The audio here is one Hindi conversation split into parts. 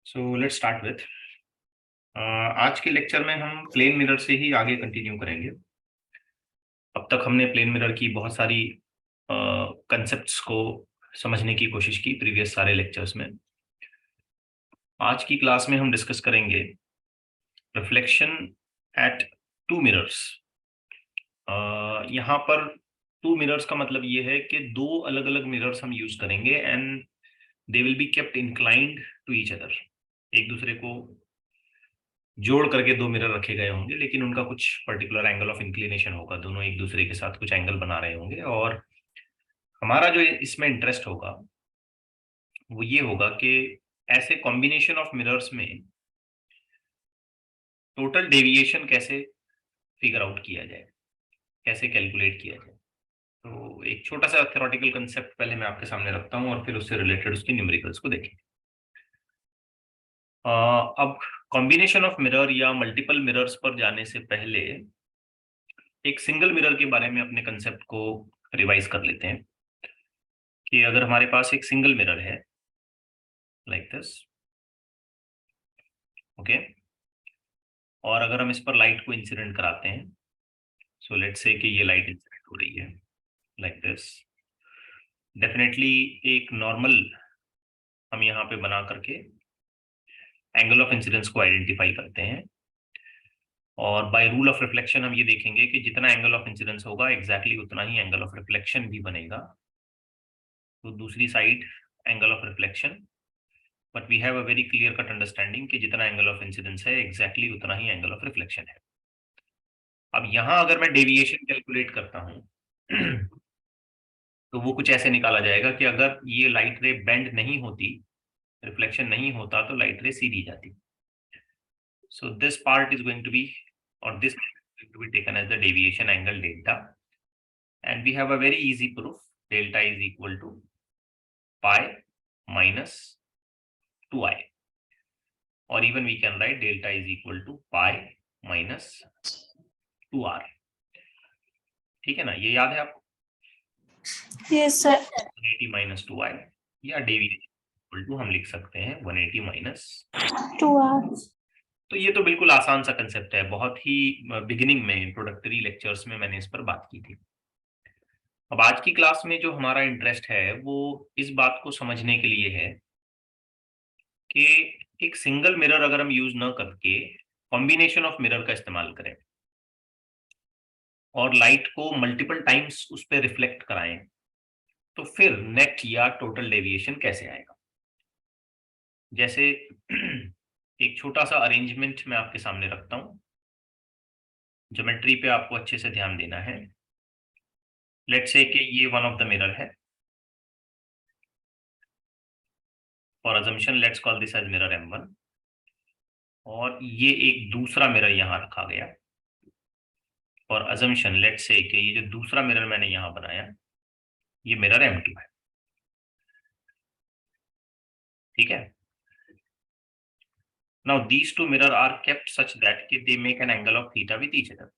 सो लेट्स स्टार्ट विथ आज के लेक्चर में हम प्लेन मिरर से ही आगे कंटिन्यू करेंगे। अब तक हमने प्लेन मिरर की बहुत सारी कंसेप्ट्स को समझने की कोशिश की प्रीवियस सारे लेक्चर्स में। आज की क्लास में हम डिस्कस करेंगे रिफ्लेक्शन एट टू मिरर्स। यहाँ पर टू मिरर्स का मतलब ये है कि दो अलग अलग मिरर्स हम यूज करेंगे and they will be kept inclined to each other. एक दूसरे को जोड़ करके दो मिरर रखे गए होंगे, लेकिन उनका कुछ पर्टिकुलर एंगल ऑफ इंक्लिनेशन होगा, दोनों एक दूसरे के साथ कुछ एंगल बना रहे होंगे। और हमारा जो इसमें इंटरेस्ट होगा वो ये होगा कि ऐसे कॉम्बिनेशन ऑफ मिरर्स में टोटल डेविएशन कैसे फिगर आउट किया जाए, कैसे कैलकुलेट किया जाए। तो एक छोटा सा थ्योरेटिकल कंसेप्ट पहले मैं आपके सामने रखता हूँ और फिर उससे रिलेटेड उसकी न्यूमेरिकल्स को देखेंगे। अब कॉम्बिनेशन ऑफ मिरर या मल्टीपल मिरर्स पर जाने से पहले एक सिंगल मिरर के बारे में अपने कंसेप्ट को रिवाइज कर लेते हैं कि अगर हमारे पास एक सिंगल मिरर है लाइक दिस, ओके, और अगर हम इस पर लाइट को इंसिडेंट कराते हैं, सो लेट्स से कि ये लाइट इंसिडेंट हो रही है लाइक दिस, डेफिनेटली एक नॉर्मल हम यहाँ पे बना करके एंगल ऑफ इंसिडेंस को आइडेंटिफाई करते हैं और बाय रूल ऑफ रिफ्लेक्शन हम ये देखेंगे कि जितना एंगल ऑफ इंसिडेंस होगा एग्जैक्टली उतना ही एंगल ऑफ रिफ्लेक्शन भी बनेगा। तो दूसरी side angle of reflection, but we have a very clear cut understanding कि जितना एंगल ऑफ इंसिडेंस है एग्जैक्टली उतना ही एंगल ऑफ रिफ्लेक्शन है। अब यहां अगर मैं डेविएशन कैलकुलेट करता हूं तो वो कुछ ऐसे निकाला जाएगा कि अगर ये लाइट रे बेंड नहीं होती, रिफ्लेक्शन नहीं होता, तो लाइट रे सीधी जाती। So this part is going to be और this to be taken as the deviation angle delta, and we have a very easy proof. Delta is equal to pi minus 2i, or even we can write delta is equal to pi minus 2r। ठीक है ना, ये याद है आपको? Yes sir. 180 माइनस 2i या डेविएशन इक्वल टू हम लिख सकते हैं 180 माइनस 2r। तो ये तो बिल्कुल आसान सा कंसेप्ट है, बहुत ही बिगिनिंग में इंट्रोडक्टरी लेक्चर्स में मैंने इस पर बात की थी। अब आज की क्लास में जो हमारा इंटरेस्ट है वो इस बात को समझने के लिए है कि एक सिंगल मिरर अगर हम यूज ना करके कॉम्बिनेशन ऑफ मिरर का इस्तेमाल करें और लाइट को मल्टीपल टाइम्स उस पर रिफ्लेक्ट कराएं, तो फिर नेट या टोटल डेविएशन कैसे आएगा। जैसे एक छोटा सा अरेंजमेंट मैं आपके सामने रखता हूं, ज्योमेट्री पे आपको अच्छे से ध्यान देना है। लेट्स से कि ये वन ऑफ द मिरर है, for assumption let's call this as mirror M1, और ये एक दूसरा मिरर यहां रखा गया, और अजम्पशन लेट्स से कि ये जो दूसरा मिरर मैंने यहां बनाया ये मिरर M2 है। ठीक है, now these two mirror are kept such that कि they make an angle of theta with each other.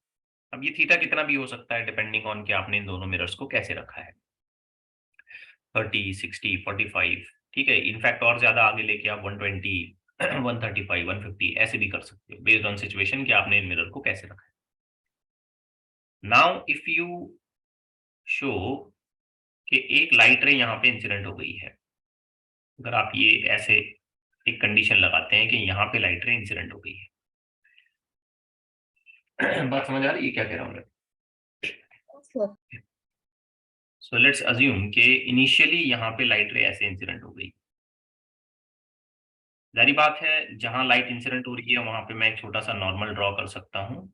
अब ये थीटा कितना भी हो सकता है डिपेंडिंग ऑन कि आपने इन दोनों मिरर्स को कैसे रखा है, 30, 60, 45, ठीक है। इनफैक्ट और ज्यादा आगे लेके आप 120, 135, 150 ऐसे भी कर सकते हो बेस्ड ऑन सिचुएशन कि आपने इन मिरर को कैसे रखा है। नाउ इफ यू शो कि एक लाइट रे यहाँ पे इंसिडेंट हो गई है, अगर आप ये ऐसे एक कंडीशन लगाते हैं कि यहाँ पे लाइट रे इंसिडेंट हो गई है, बात समझ आ रही है क्या कह रहा हूँ मैं? सो लेट्स अज्यूम कि इनिशियली यहाँ पे लाइट रे ऐसे इंसिडेंट हो गई। जारी बात है जहां लाइट इंसिडेंट हो रही है वहां पे मैं एक छोटा सा नॉर्मल ड्रॉ कर सकता हूं,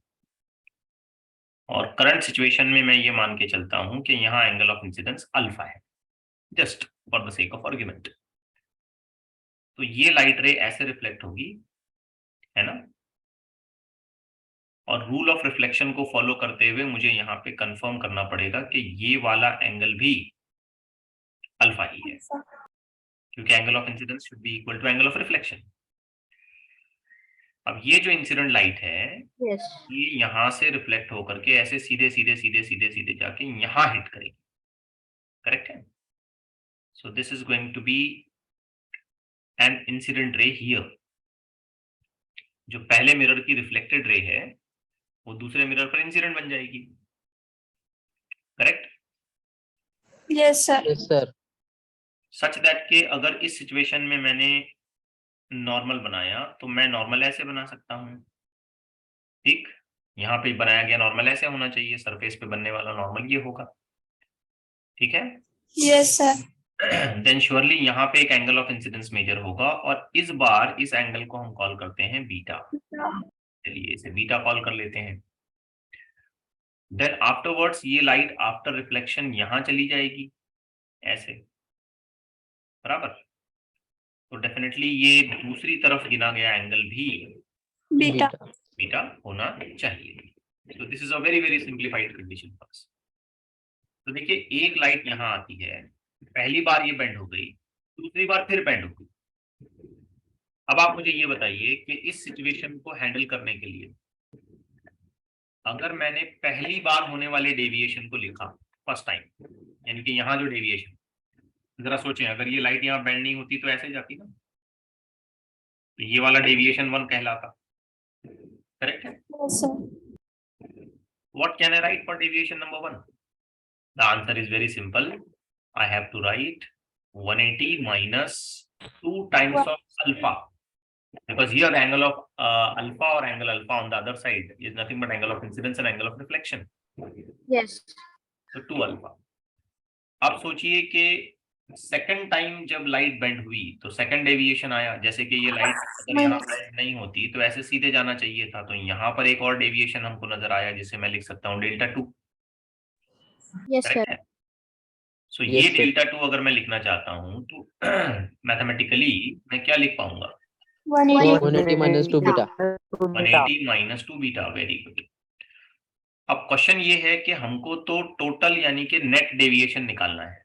और करंट सिचुएशन में मैं ये मान के चलता हूं कि यहाँ एंगल ऑफ इंसिडेंस अल्फा है, just for the sake of argument. तो ये लाइट रे ऐसे रिफ्लेक्ट होगी, है ना, और रूल ऑफ रिफ्लेक्शन को फॉलो करते हुए मुझे यहाँ पे कंफर्म करना पड़ेगा कि ये वाला एंगल भी अल्फा ही है, क्योंकि angle of incidence should be equal to angle of reflection. अब ये जो इंसिडेंट लाइट है ये यहां से रिफ्लेक्ट होकर के ऐसे सीधे सीधे सीधे सीधे सीधे जाके यहां हिट करेगी, करेक्ट है। So this is going to be an incident ray here, जो पहले मिरर की रिफ्लेक्टेड रे है वो दूसरे मिरर पर इंसिडेंट बन जाएगी, correct? Yes, sir. Yes, sir. Such that के अगर इस सिचुएशन में मैंने नॉर्मल बनाया तो मैं नॉर्मल ऐसे बना सकता हूँ, ठीक? यहाँ पे बनाया गया नॉर्मल ऐसे होना चाहिए, सरफेस पे बनने वाला नॉर्मल ये होगा, ठीक है? Yes, sir. देन श्योरली यहाँ पे एक एंगल ऑफ इंसिडेंस मेजर होगा और इस बार इस एंगल को हम कॉल करते हैं बीटा। चलिए इसे बीटा कॉल कर लेते हैं। देन आफ्टरवर्ड्स ये लाइट आफ्टर रिफ्लेक्शन यहाँ चली जाएगी ऐसे, बराबर? तो डेफिनेटली ये दूसरी तरफ गिना गया एंगल भी Beta. बीटा होना चाहिए। तो this is a very very simplified condition first. तो देखिए एक लाइट यहाँ आती है, पहली बार ये बेंड हो गई, दूसरी बार फिर बेंड हो गई। अब आप मुझे ये बताइए कि इस सिचुएशन को हैंडल करने के लिए अगर मैंने पहली बार होने वाले डेविएशन को लिखा फर्स्ट टाइम, यानी कि यहाँ जो डेविएशन, जरा सोचें अगर ये लाइट यहाँ बेंड नहीं होती तो ऐसे जाती ना, तो ये वाला डेविएशन 1 कहलाता, करेक्ट है? Yes, sir. What can I write for deviation number 1? The answer is very simple. I have to write 180 minus 2 times of alpha, because here the angle of alpha or angle alpha on the other side is nothing but angle of incidence and angle of reflection. Yes. So 2 alpha. अब सोचिए कि सेकंड टाइम जब लाइट बेंड हुई तो सेकंड डेविएशन आया, जैसे कि ये लाइट अगर यहाँ बेंड नहीं होती तो ऐसे सीधे जाना चाहिए था, तो यहाँ पर एक और डेविएशन हमको नजर आया जिसे मैं लिख सकता हूँ डेल्टा 2। Yes, sir. सो Yes, ये sir. डेल्टा 2 अगर मैं लिखना चाहता हूँ तो मैथमेटिकली मैं क्या लिख पाऊंगा? 180. 180 minus 2 beta. 180 minus 2 beta. Very good. अब क्वेश्चन ये है कि हमको तो टोटल यानी कि नेट डेविएशन निकालना है,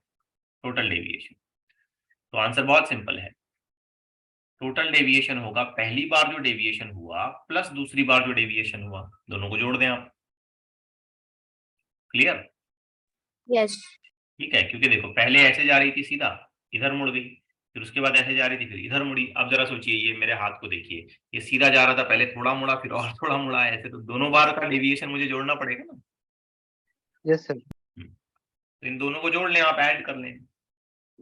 टोटल डेविएशन। तो आंसर बहुत सिंपल है, टोटल डेविएशन होगा पहली बार जो डेविएशन हुआ प्लस दूसरी बार जो डेविएशन हुआ, दोनों को जोड़ दें आप। क्लियर? Yes. ठीक है, क्योंकि देखो पहले ऐसे जा रही थी सीधा, इधर मुड़ गई, फिर उसके बाद ऐसे जा रही थी फिर इधर मुड़ी। अब जरा सोचिए ये मेरे हाथ को देखिए, ये सीधा जा रहा था, पहले थोड़ा मुड़ा फिर और थोड़ा मुड़ा, ऐसे तो दोनों बार का डेविएशन मुझे जोड़ना पड़ेगा ना। Yes, sir. तो इन दोनों को जोड़ लें, आप ऐड कर लें।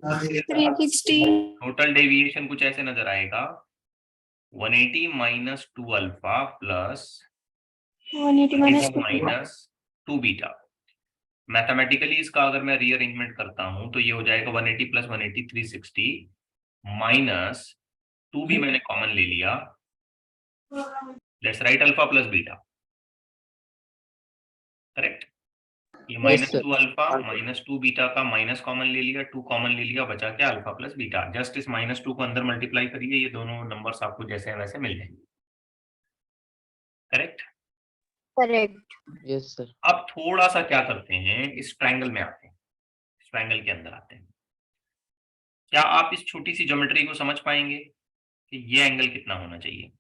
360. टोटल डेविएशन कुछ ऐसे नजर आएगा, 180 minus 2 alpha plus 180 minus 2. Minus 2 beta. Mathematically इसका अगर मैं रीअरेंजमेंट करता हूं तो ये हो जाएगा 180 प्लस 180 360 माइनस 2 भी मैंने कॉमन ले लिया, let's write alpha plus beta, correct? ये माइनस 2 अल्फा माइनस 2 बीटा का माइनस कॉमन ले लिया, 2 कॉमन ले लिया, बचा क्या? Alpha plus beta. जस्ट इस माइनस 2 को अंदर मल्टीप्लाई करिए, ये दोनों नंबर्स आपको जैसे हैं वैसे मिल जाएंगे, करेक्ट? Correct. Yes, sir. अब थोड़ा सा क्या करते हैं, इस ट्रायंगल में आते हैं, इस ट्रायंगल के अंदर आते हैं। क्या आप इस छोटी सी ज्योमेट्री को समझ पाएंगे कि ये एंगल कितना होना चाहिए?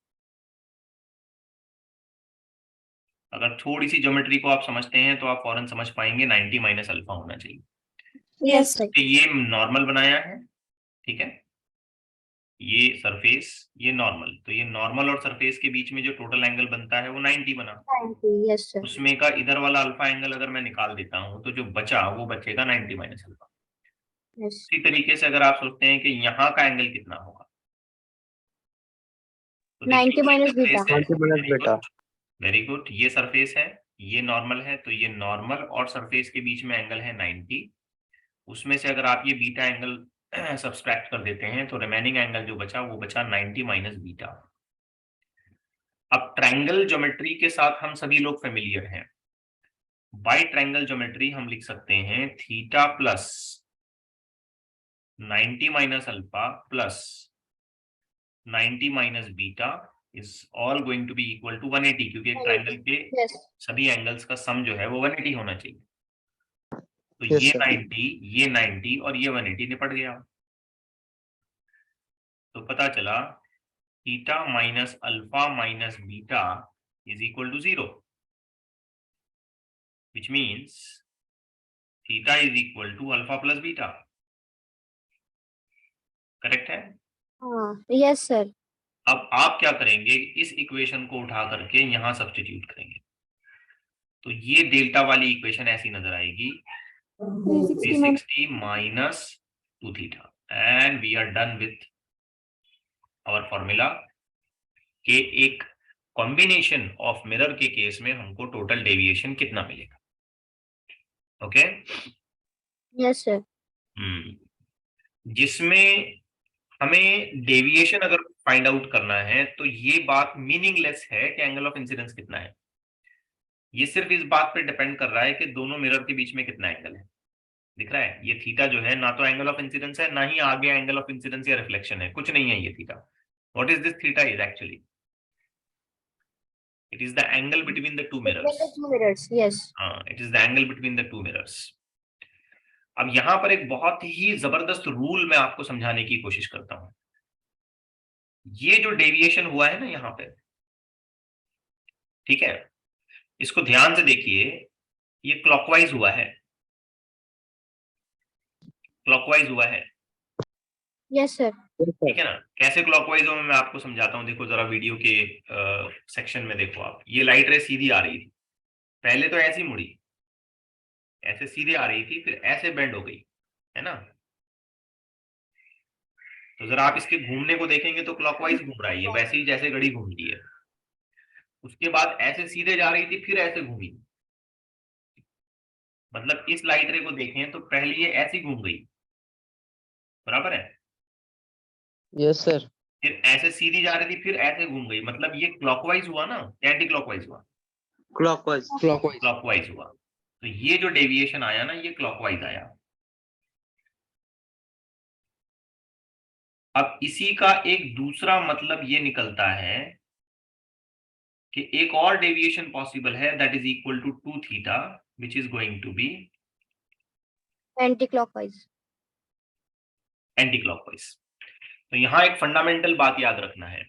अगर थोड़ी सी ज्योमेट्री को आप समझते हैं तो आप फौरन समझ पाएंगे 90 माइनस अल्फा होना चाहिए। Yes, sir. तो ये नॉर्मल बनाया है, ठीक है, ये सरफेस, ये नॉर्मल, तो ये नॉर्मल और सरफेस के बीच में जो टोटल एंगल बनता है वो 90 बना। 90. Yes, sir. उसमें का इधर वाला अल्फा एंगल अगर मैं निकाल देता हूं तो जो बचा वो बचेगा 90 माइनस अल्फा। Yes. इसी तरीके से अगर आप सोचते हैं कि यहाँ का एंगल कितना होगा तो 90 minus beta. 90 minus beta. Very good, ये सरफेस है, ये नॉर्मल है, तो ये नॉर्मल और सरफेस के बीच में एंगल है 90। उसमें से अगर आप ये बीटा एंगल सब्सट्रैक्ट कर देते हैं तो रिमेनिंग एंगल जो बचा वो बचा 90 माइनस बीटा। अब ट्रायंगल ज्योमेट्री के साथ हम सभी लोग फेमिलियर हैं। बाय ट्रायंगल ज्योमेट्री हम लिख सकते हैं theta plus 90 minus alpha plus 90 minus beta is all going to be equal to 180, क्योंकि एक ट्रायंगल के Yes. सभी एंगल्स का सम जो है वो 180 होना चाहिए। तो Yes, ये sir. 90, ये 90 और ये 180 निपट गया। तो पता चला theta minus alpha minus beta is equal to 0, which means theta is equal to alpha plus beta. Correct है? Yes, sir. अब आप क्या करेंगे, इस इक्वेशन को उठा करके यहां सब्स्टिट्यूट करेंगे, तो ये डेल्टा वाली इक्वेशन ऐसी नजर आएगी, 360 minus 2 theta, and we are done with our formula के एक कॉम्बिनेशन ऑफ मिरर के केस में हमको टोटल डेविएशन कितना मिलेगा। Okay Yes, sir. जिसमें हमें डेविएशन अगर फाइंड आउट करना है तो ये बात मीनिंगलेस है कि एंगल ऑफ इंसिडेंस कितना है, ये सिर्फ इस बात पे डिपेंड कर रहा है कि दोनों मिरर के बीच में कितना एंगल है। दिख रहा है, ये थीटा जो है ना तो एंगल ऑफ इंसिडेंस है, ना ही आगे एंगल ऑफ इंसिडेंस या रिफ्लेक्शन है, कुछ नहीं है ये theta. What is this theta is actually, it is the angle between the two Between mirrors. the two mirrors. Yes. It is the angle between the two mirrors. अब यहां पर एक बहुत ही जबरदस्त रूल मैं आपको समझाने की कोशिश करता हूं। ये जो डेविएशन हुआ है ना यहाँ पे, ठीक है, इसको ध्यान से देखिए, ये क्लॉकवाइज हुआ है, क्लॉकवाइज हुआ है, Yes, sir. ठीक है ना। कैसे क्लॉकवाइज हो मैं आपको समझाता हूँ, देखो जरा वीडियो के सेक्शन में देखो आप, ये लाइट रे सीधी आ रही थी, पहले तो ऐसी मुड़ी, ऐसे सीधे आ रही थी, फिर ऐसे बेंड हो गई, है ना। तो जरा आप इसके घूमने को देखेंगे तो क्लॉकवाइज घूम रहा है ये, वैसे ही जैसे घड़ी घूमती है। उसके बाद ऐसे सीधे जा रही थी, फिर ऐसे घूमी, मतलब इस लाइट रे को देखें तो पहले ये ऐसी घूम गई, बराबर है, Yes, sir. फिर ऐसे सीधी जा रही थी, फिर ऐसे घूम गई, मतलब ये क्लॉकवाइज हुआ ना, एंटी क्लॉकवाइज हुआ, Clockwise. Clockwise. क्लॉकवाइज हुआ। तो ये जो डेविएशन आया ना, ये क्लॉकवाइज आया। अब इसी का एक दूसरा मतलब ये निकलता है कि एक और डेविएशन पॉसिबल है, that is equal to 2 theta, which is going to be Anti-clockwise. Anti clockwise. तो यहां एक फंडामेंटल बात याद रखना है,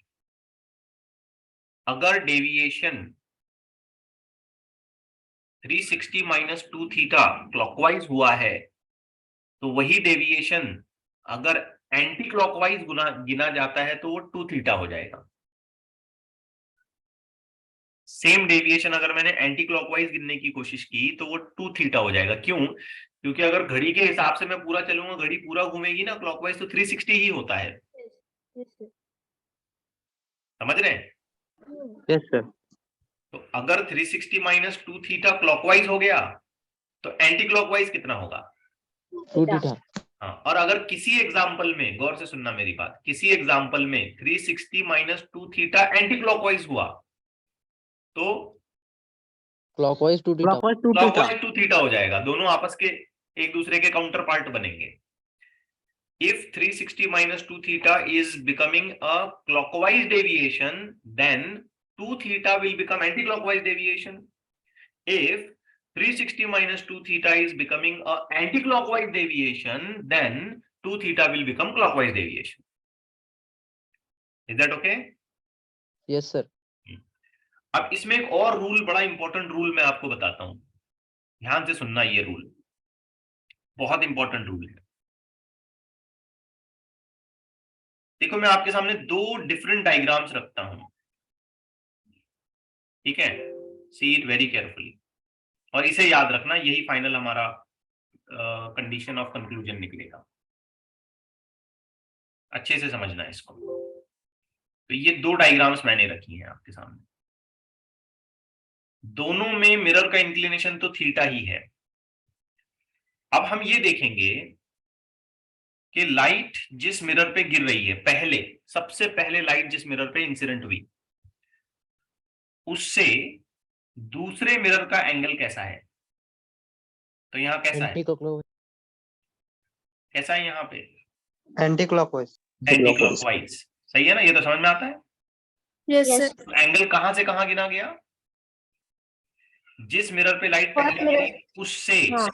अगर डेविएशन 360 माइनस 2 थीटा क्लॉकवाइज हुआ है, तो वही डेविएशन अगर एंटी क्लॉकवाइज गिना जाता है तो वो 2 थीटा हो जाएगा। सेम डेविएशन अगर मैंने एंटी क्लॉकवाइज गिनने की कोशिश की तो वो 2 थीटा हो जाएगा। क्यों? क्योंकि अगर घड़ी के हिसाब से मैं पूरा चलूंगा, घड़ी पूरा घूमेगी ना क्लॉकवाइज, तो 360 ही होता है। Yes, sir. समझ रहे हैं? Yes, sir. तो अगर 360 माइनस 2 थीटा क्लॉकवाइज हो गया तो एंटी क्लॉकवाइज कितना होगा? 2 theta. हाँ, और अगर किसी एग्जाम्पल में, गौर से सुनना मेरी बात, किसी एग्जाम्पल में 360 माइनस 2 थीटा एंटी क्लॉकवाइज हुआ तो Clockwise 2 theta. क्लॉकवाइज 2 थीटा हो जाएगा, दोनों आपस के एक दूसरे के काउंटर पार्ट बनेंगे। If 360 minus 2 theta is becoming a clockwise deviation, then 2 theta will become anti-clockwise deviation. If 360 minus 2 theta is becoming a anti-clockwise deviation, then 2 theta will become clockwise deviation. Is that okay? Yes, sir. अब इसमें एक और रूल, बड़ा इंपॉर्टेंट रूल मैं आपको बताता हूं, ध्यान से सुनना, ये रूल बहुत इंपॉर्टेंट रूल है। देखो मैं आपके सामने दो डिफरेंट डायग्राम्स रखता हूं, ठीक है, सी इट वेरी केयरफुली, और इसे याद रखना, यही फाइनल हमारा कंडीशन ऑफ कंक्लूजन निकलेगा। अच्छे से समझना है इसको। तो ये दो डायग्राम्स मैंने रखी हैं आपके सामने, दोनों में मिरर का इंक्लिनेशन तो थीटा ही है। अब हम ये देखेंगे कि लाइट जिस मिरर पे गिर रही है, पहले, सबसे पहले लाइट जिस मिरर पे इंसिडेंट हुई, उससे दूसरे मिरर का एंगल कैसा है। तो यहाँ कैसा है, कैसा है यहाँ पे? Anti clockwise. Anti clockwise. सही है ना, ये तो समझ में आता है। Yes, Yes. sir. तो एंगल कहां से कहां गिना गया? जिस मिरर पे लाइट पहले गिरी उससे, हाँ.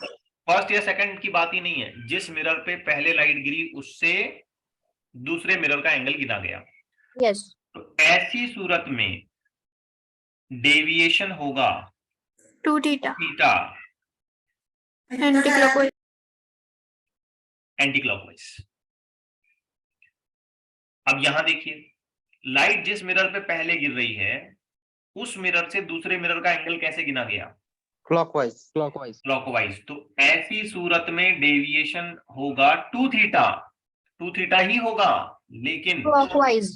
फर्स्ट या सेकंड की बात ही नहीं है, जिस मिरर पे पहले लाइट गिरी उससे दूसरे मिरर का एंगल गिना गया। Yes. तो ऐसी सूरत में डेविएशन होगा 2 theta. Theta Anti-clockwise. Anti clockwise. अब यहां देखिए, लाइट जिस मिरर पे पहले गिर रही है उस मिरर से दूसरे मिरर का एंगल कैसे गिना गया? Clockwise clockwise. तो ऐसी सूरत में डेविएशन होगा 2 थीटा, 2 थीटा ही होगा, लेकिन Clockwise.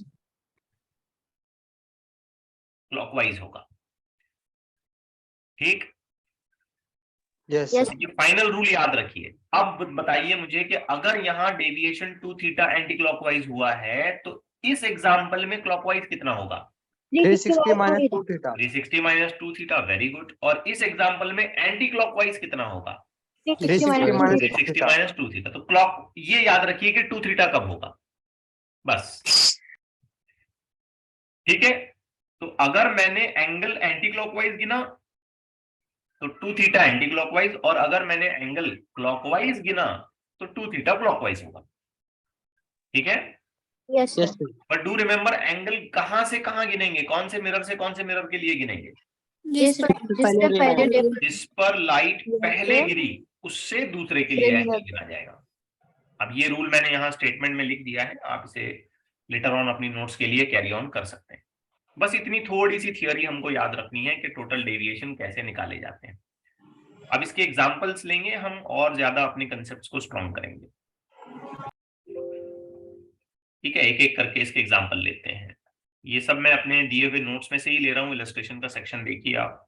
क्लॉकवाइज होगा। ठीक, यस Yes. सर ये फाइनल रूल याद रखिए। अब बताइए मुझे कि अगर यहाँ डेविएशन 2 थीटा एंटी क्लॉकवाइज हुआ है तो इस एग्जाम्पल में क्लॉकवाइज कितना होगा? 360 minus 2 theta 360 minus 2 theta, very good. और इस एग्जाम्पल में एंटी क्लॉकवाइज कितना होगा? 360 माइनस 2 360 थीटा माइनस 2 थीटा। तो क्लॉक ये याद रखिए कि 2 थीटा कब होगा, बस। ठीक है, तो अगर मैंने एंगल एंटी क्लॉकवाइज गिना तो 2 थीटा एंटी क्लॉकवाइज, और अगर मैंने एंगल क्लॉकवाइज गिना तो 2 थीटा क्लॉकवाइज होगा। ठीक है, Yes, sir. Yes sir but do remember angle कहां से कहां गिनेंगे, कौन से मिरर से कौन से मिरर के लिए गिनेंगे? जिस जिस जिससे पहले different जिस पर लाइट पहले से गिरी उससे दूसरे के लिए एंगल गिना जाएगा। अब ये रूल मैंने यहाँ स्टेटमेंट में लिख दिया है, आप इसे लेटर ऑन अपनी नोट्स के लिए कैरी ऑन कर सकते हैं। बस इतनी थोड़ी सी थियोरी हमको याद रखनी है कि टोटल डेविएशन कैसे निकाले जाते हैं। अब इसके एग्जांपल्स लेंगे हम और ज्यादा अपने कंसेप्ट्स को स्ट्रॉन्ग करेंगे। ठीक है, एक एक करके इसके एग्जांपल लेते हैं। ये सब मैं अपने दिए हुए नोट्स में से ही ले रहा हूँ, इलस्ट्रेशन का सेक्शन देखिए आप,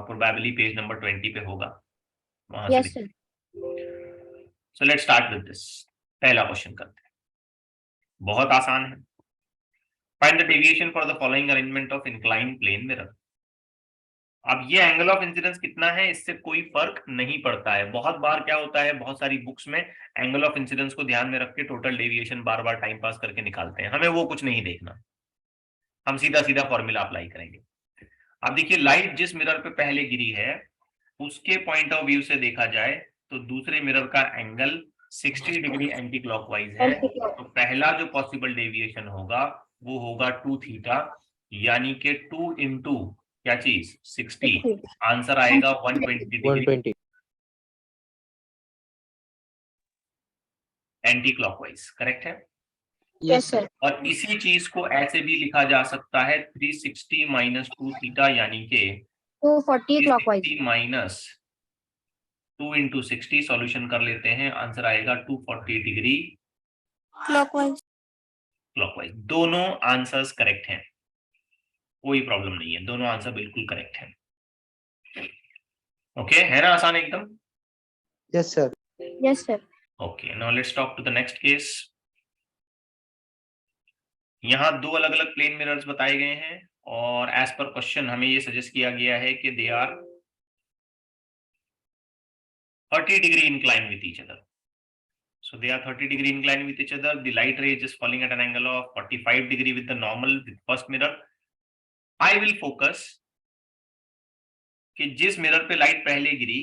प्रोबेबली पेज नंबर 20 पे होगा, वहां से Yes, sir. So let's start with this. पहला क्वेश्चन करते हैं, बहुत आसान है। Find the deviation for the following arrangement of inclined plane mirror. अब ये एंगल ऑफ इंसिडेंस कितना है इससे कोई फर्क नहीं पड़ता है। बहुत बार क्या होता है, बहुत सारी बुक्स में एंगल ऑफ इंसिडेंस को ध्यान में रख के टोटल डेविएशन बार बार टाइम पास करके निकालते हैं, हमें वो कुछ नहीं देखना, हम सीधा सीधा फॉर्मूला अप्लाई करेंगे। अब देखिए, लाइट जिस मिरर पे पहले गिरी है उसके पॉइंट ऑफ व्यू से देखा जाए तो दूसरे मिरर का एंगल 60 डिग्री एंटी क्लॉकवाइज है। तो पहला जो पॉसिबल डेविएशन होगा वो होगा 2 थीटा, यानी कि 2 इंटू क्या चीज 60, आंसर आएगा 120 डिग्री 120 एंटी क्लॉकवाइज। करेक्ट है। Yes, sir. और इसी चीज को ऐसे भी लिखा जा सकता है 360 माइनस 2 थीटा, यानी कि 240 clockwise. 360 माइनस 2 इंटू 60, सॉल्यूशन कर लेते हैं, आंसर आएगा 240 डिग्री क्लॉकवाइज। क्लॉकवाइज। दोनों आंसर्स करेक्ट हैं, कोई प्रॉब्लम नहीं है, दोनों आंसर बिल्कुल करेक्ट हैं। ओके, है ना आसान एकदम? Yes sir Yes, sir. Okay, now let's talk to the next case. यहाँ दो अलग अलग प्लेन मिरर्स बताए गए हैं और एज पर क्वेश्चन हमें ये सजेस्ट किया गया है कि they are 30 degree inclined with each other. So they are 30 degree inclined with each other. The light ray is just falling at an angle of 45 degree with the normal with first mirror. I will focus कि जिस मिरर पे लाइट पहले गिरी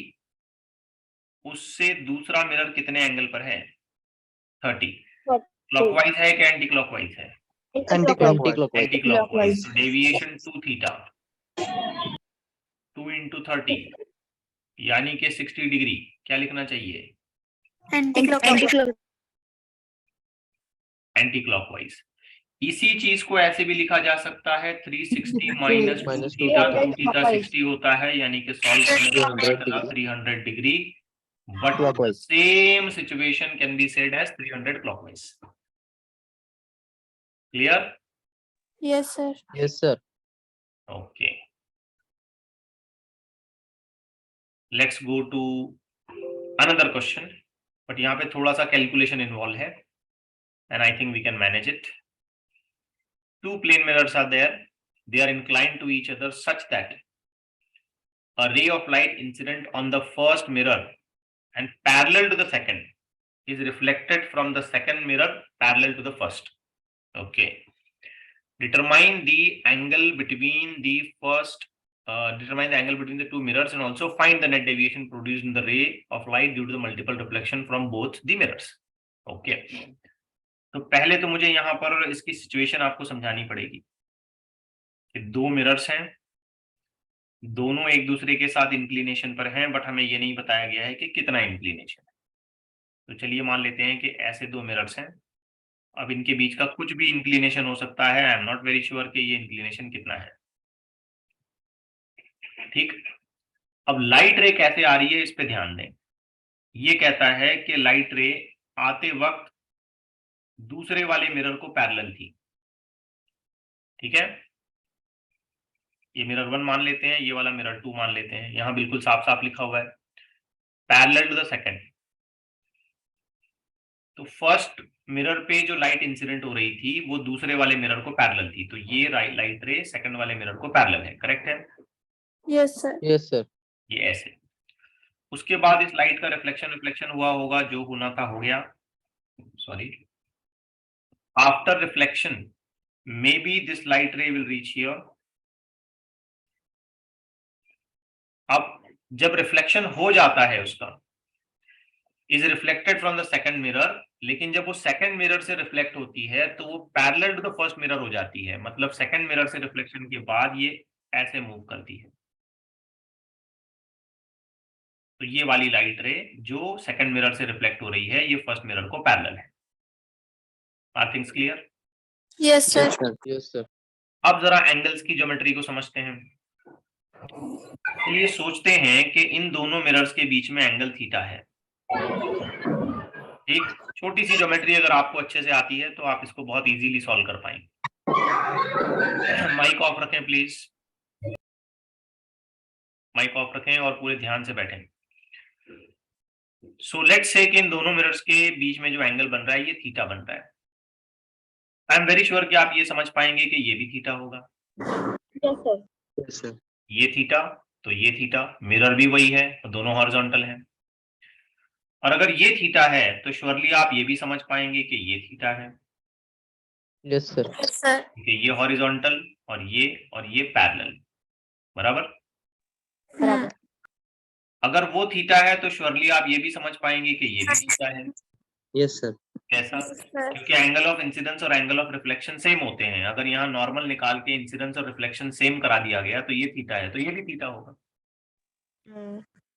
उससे दूसरा मिरर कितने एंगल पर है? 30। क्लॉकवाइज है कि एंटी क्लॉकवाइज है? Anti clockwise anti clockwise. तो डेविएशन 2 थीटा 2 इंटू 30 यानी कि 60 डिग्री, क्या लिखना चाहिए? Anti clockwise. Anti clockwise. इसी चीज को ऐसे भी लिखा जा सकता है 360 माइनस 2 थीटा, 2 थीटा 60 होता है, यानी कि सॉल्व करने पर 300 degree, but Clockwise. Same situation can be said as 300 clockwise. Clear? Yes sir. Yes sir okay, let's go to another question, but यहाँ पे थोड़ा सा कैलकुलेशन इन्वॉल्व है and I think we can manage it. Two plane mirrors are there. They are inclined to each other such that a ray of light incident on the first mirror and parallel to the second is reflected from the second mirror parallel to the first. Okay. Determine the angle between the first, determine the angle between the two mirrors and also find the net deviation produced in the ray of light due to the multiple reflection from both the mirrors. Okay. तो पहले तो मुझे यहाँ पर इसकी सिचुएशन आपको समझानी पड़ेगी कि दो मिरर्स हैं, दोनों एक दूसरे के साथ इंक्लिनेशन पर हैं, बट हमें ये नहीं बताया गया है कि कितना इंक्लिनेशन है। तो चलिए मान लेते हैं कि ऐसे दो मिरर्स हैं, अब इनके बीच का कुछ भी इंक्लिनेशन हो सकता है, I am not very sure कि ये इंक्लिनेशन कितना है। ठीक, अब लाइट रे कैसे आ रही है इस पे ध्यान दें। ये कहता है कि लाइट रे आते वक्त दूसरे वाले मिरर को पैरेलल थी। ठीक है, ये मिरर 1 मान लेते हैं, ये वाला मिरर 2 मान लेते हैं। यहां बिल्कुल साफ साफ लिखा हुआ है पैरेलल टू द सेकंड। तो फर्स्ट मिरर पे जो लाइट इंसिडेंट हो रही थी वो दूसरे वाले मिरर को पैरेलल थी, तो ये लाइट रे सेकंड वाले मिरर को पैरेलल है। करेक्ट है? Yes, sir. Yes, sir. ये ऐसे। उसके बाद इस लाइट का रिफ्लेक्शन हुआ होगा, जो होना था हो गया। Sorry, after reflection may be this light रे विल रीच हियर। अब जब रिफ्लेक्शन हो जाता है उसका, is reflected from the second mirror, लेकिन जब वो सेकंड मिरर से रिफ्लेक्ट होती है तो वो parallel to the first mirror हो जाती है। मतलब सेकंड मिरर से रिफ्लेक्शन के बाद ये ऐसे मूव करती है। तो ये वाली लाइट रे जो सेकंड मिरर से रिफ्लेक्ट हो रही है, ये फर्स्ट मिरर को पैरेलल है। Are things clear? Yes, sir. Yes, sir. अब जरा एंगल्स की ज्योमेट्री को समझते हैं। चलिए सोचते हैं कि इन दोनों मिरर्स के बीच में एंगल थीटा है। एक छोटी सी ज्योमेट्री अगर आपको अच्छे से आती है तो आप इसको बहुत इजीली सॉल्व कर पाएंगे। माइक ऑफ रखें प्लीज, माइक ऑफ रखें और पूरे ध्यान से बैठें। सो लेट्स से कि इन दोनों मिरर्स के बीच में जो एंगल बन रहा है ये थीटा बन रहा है। आई एम वेरी श्योर कि आप ये समझ पाएंगे कि ये भी थीटा होगा। Yes, sir. Yes, sir. ये थीटा तो ये थीटा, मिरर भी वही है, दोनों हॉरिजॉन्टल हैं। और अगर ये थीटा है तो श्योरली आप ये भी समझ पाएंगे कि ये थीटा है, Yes, sir. Yes, sir. क्योंकि ये हॉरिजॉन्टल और ये पैरेलल, बराबर। बराबर। अगर वो थीटा है तो श्योरली आप ये भी समझ पाएंगे कि ये भी थीटा है। Yes, sir. कैसा? Yes, sir. क्योंकि एंगल ऑफ इंसिडेंस और एंगल ऑफ रिफ्लेक्शन सेम होते हैं। अगर यहाँ नॉर्मल निकाल के इंसिडेंस और रिफ्लेक्शन सेम करा दिया गया तो ये थीटा है, तो ये भी थीटा होगा।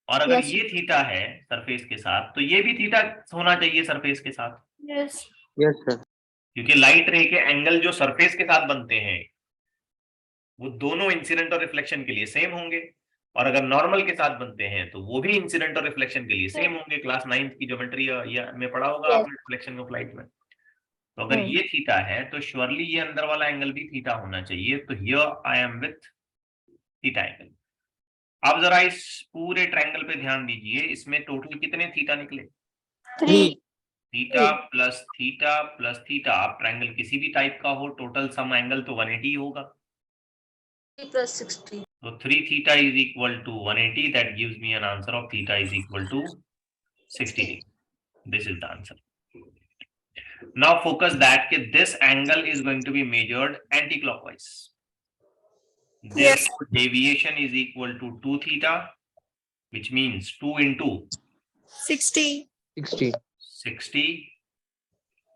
और अगर Yes. ये थीटा है सरफेस के साथ तो ये भी थीटा होना चाहिए सरफेस के साथ, Yes. Yes, sir. क्योंकि लाइट रे के एंगल जो सरफेस के साथ बनते हैं वो दोनों इंसिडेंट और रिफ्लेक्शन के लिए सेम होंगे, और अगर नॉर्मल के साथ बनते हैं तो वो भी इंसिडेंट और रिफ्लेक्शन के लिए सेम होंगे। क्लास 9th की ज्योमेट्री में पढ़ा होगा Yes. आपने रिफ्लेक्शन ऑफ लाइट में। तो अगर Hmm. ये थीटा है तो श्योरली ये अंदर वाला एंगल भी थीटा होना चाहिए। तो here I am with theta angle. आप जरा इस पूरे ट्रायंगल पे ध्यान दीजिए, इसमें टोटल कितने थीटा निकले? 3. Theta plus theta plus theta. आप ट्रायंगल किसी भी टाइप का हो, टोटल सम एंगल तो 180 होगा। 3 plus 60. So 3 theta is equal to 180. That gives me an answer of theta is equal to 60 degree. This is the answer. Now focus that this angle is going to be measured anti-clockwise. Therefore, deviation is equal to 2 theta, which means 2 into 60. 60. 60.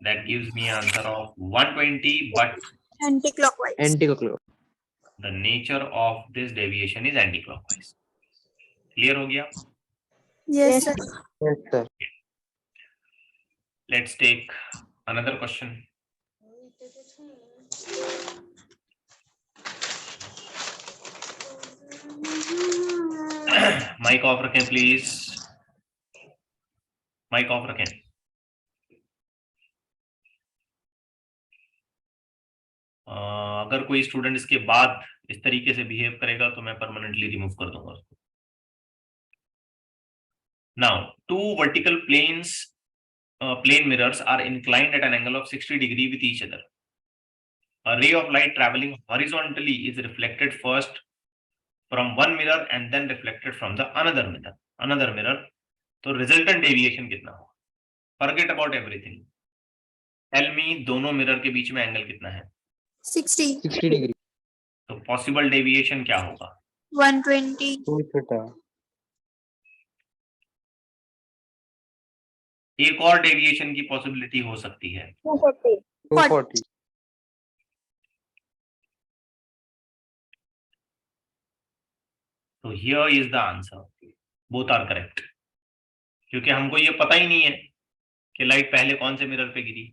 That gives me an answer of 120. But Anti-clockwise. Anti-clockwise. the nature of this deviation is anti-clockwise. Clear हो गया? Yes, Yes. sir. Yes, sir. Let's take another question. Mike off रखें प्लीज, माइक ऑफ रखें। अगर कोई स्टूडेंट इसके बाद इस तरीके से बिहेव करेगा तो मैं परमानेंटली रिमूव कर दूंगा उसको। Now two vertical planes plane mirrors are inclined at an angle of 60 degree with each other. A ray of light traveling horizontally is reflected first from one mirror and then reflected from the another mirror. तो resultant deviation कितना होगा? Forget about everything. Tell me दोनों मिरर के बीच में एंगल कितना है? 60. 60 degree. तो पॉसिबल डेविएशन क्या होगा? 120. 2 theta. एक और डेविएशन की पॉसिबिलिटी हो सकती है, 240. 240. तो here is the answer, both are correct. क्योंकि हमको ये पता ही नहीं है कि लाइट पहले कौन से मिरर पे गिरी,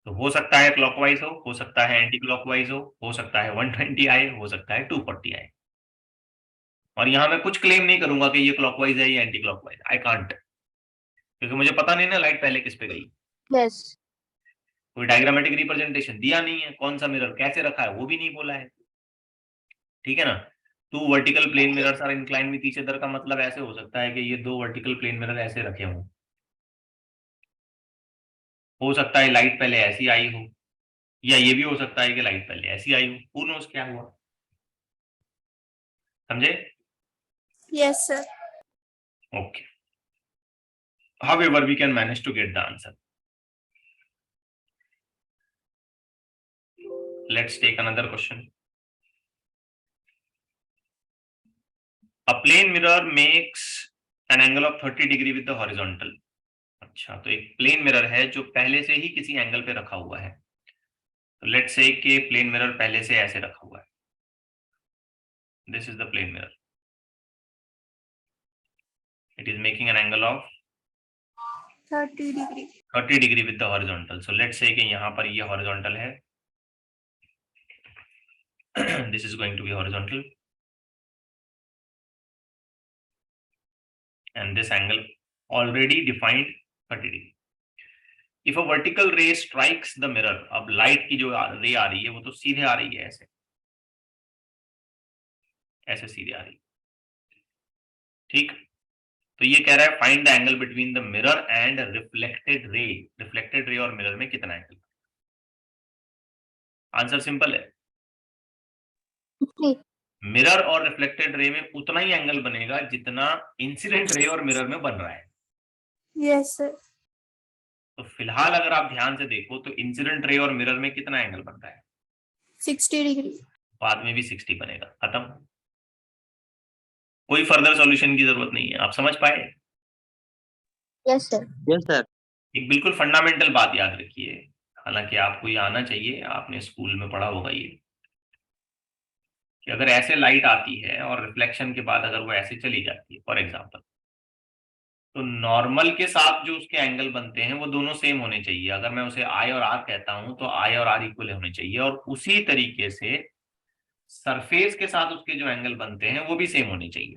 तो हो सकता है क्लॉकवाइज हो सकता है एंटी क्लॉकवाइज हो सकता है 120 आए, हो सकता है 240 आए। और यहां मैं कुछ क्लेम नहीं करूंगा कि ये क्लॉकवाइज है या एंटी क्लॉकवाइज, आई कांट, क्योंकि मुझे पता नहीं ना लाइट पहले किस पे गई। Yes. कोई डायग्रामेटिक रिप्रेजेंटेशन दिया नहीं है, कौन सा मिरर कैसे रखा है वो भी नहीं बोला है, ठीक है ना। 2 vertical plane mirrors are inclined with each other का मतलब ऐसे हो सकता है कि ये 2 वर्टिकल प्लेन मिरर ऐसे रखे हों, हो सकता है लाइट पहले ऐसी आई हो, या ये भी हो सकता है कि लाइट पहले ऐसी आई हो, who knows क्या हुआ, समझे? Yes, sir. Okay, however we can manage to get the answer. Let's take another question. A plane mirror makes an angle of 30 degree with the horizontal. अच्छा, तो एक प्लेन मिरर है जो पहले से ही किसी एंगल पे रखा हुआ है। तो लेट्स से कि प्लेन मिरर पहले से ऐसे रखा हुआ है, this is the plane mirror, it is making an angle of 30 degree. 30 degree with the horizontal. So let's say कि यहाँ पर ये हॉरिजॉन्टल है, this is going to be horizontal and this angle already defined 30 degree. If a vertical ray strikes the mirror, अब लाइट की जो रे आ रही है वो तो सीधे आ रही है, ऐसे ऐसे सीधे आ रही है, ठीक। तो ये कह रहा है find the angle between the mirror and reflected ray. Reflected ray और मिरर में कितना एंगल? आंसर सिंपल है, 50. मिरर और रिफ्लेक्टेड रे में उतना ही एंगल बनेगा जितना इंसिडेंट रे और मिरर में बन रहा है। Yes, sir. तो फिलहाल अगर आप ध्यान से देखो तो इंसिडेंट रे और मिरर में कितना एंगल बन रहा है? 60 degree. बाद में भी 60 बनेगा, खत्म, कोई फर्दर सॉल्यूशन की जरूरत नहीं है। आप समझ पाए? Yes, sir. Yes, sir. एक बिल्कुल फंडामेंटल बात याद रखिए, हालांकि आपको ये आना चाहिए, आपने स्कूल में पढ़ा होगा ये, कि अगर ऐसे लाइट आती है और रिफ्लेक्शन के बाद अगर वो ऐसे चली जाती है फॉर एग्जांपल, तो नॉर्मल के साथ जो उसके एंगल बनते हैं वो दोनों सेम होने चाहिए। अगर मैं उसे आई और आर कहता हूं तो आई और आर इक्वल होने चाहिए, और उसी तरीके से सरफेस के साथ उसके जो एंगल बनते हैं वो भी सेम होने चाहिए,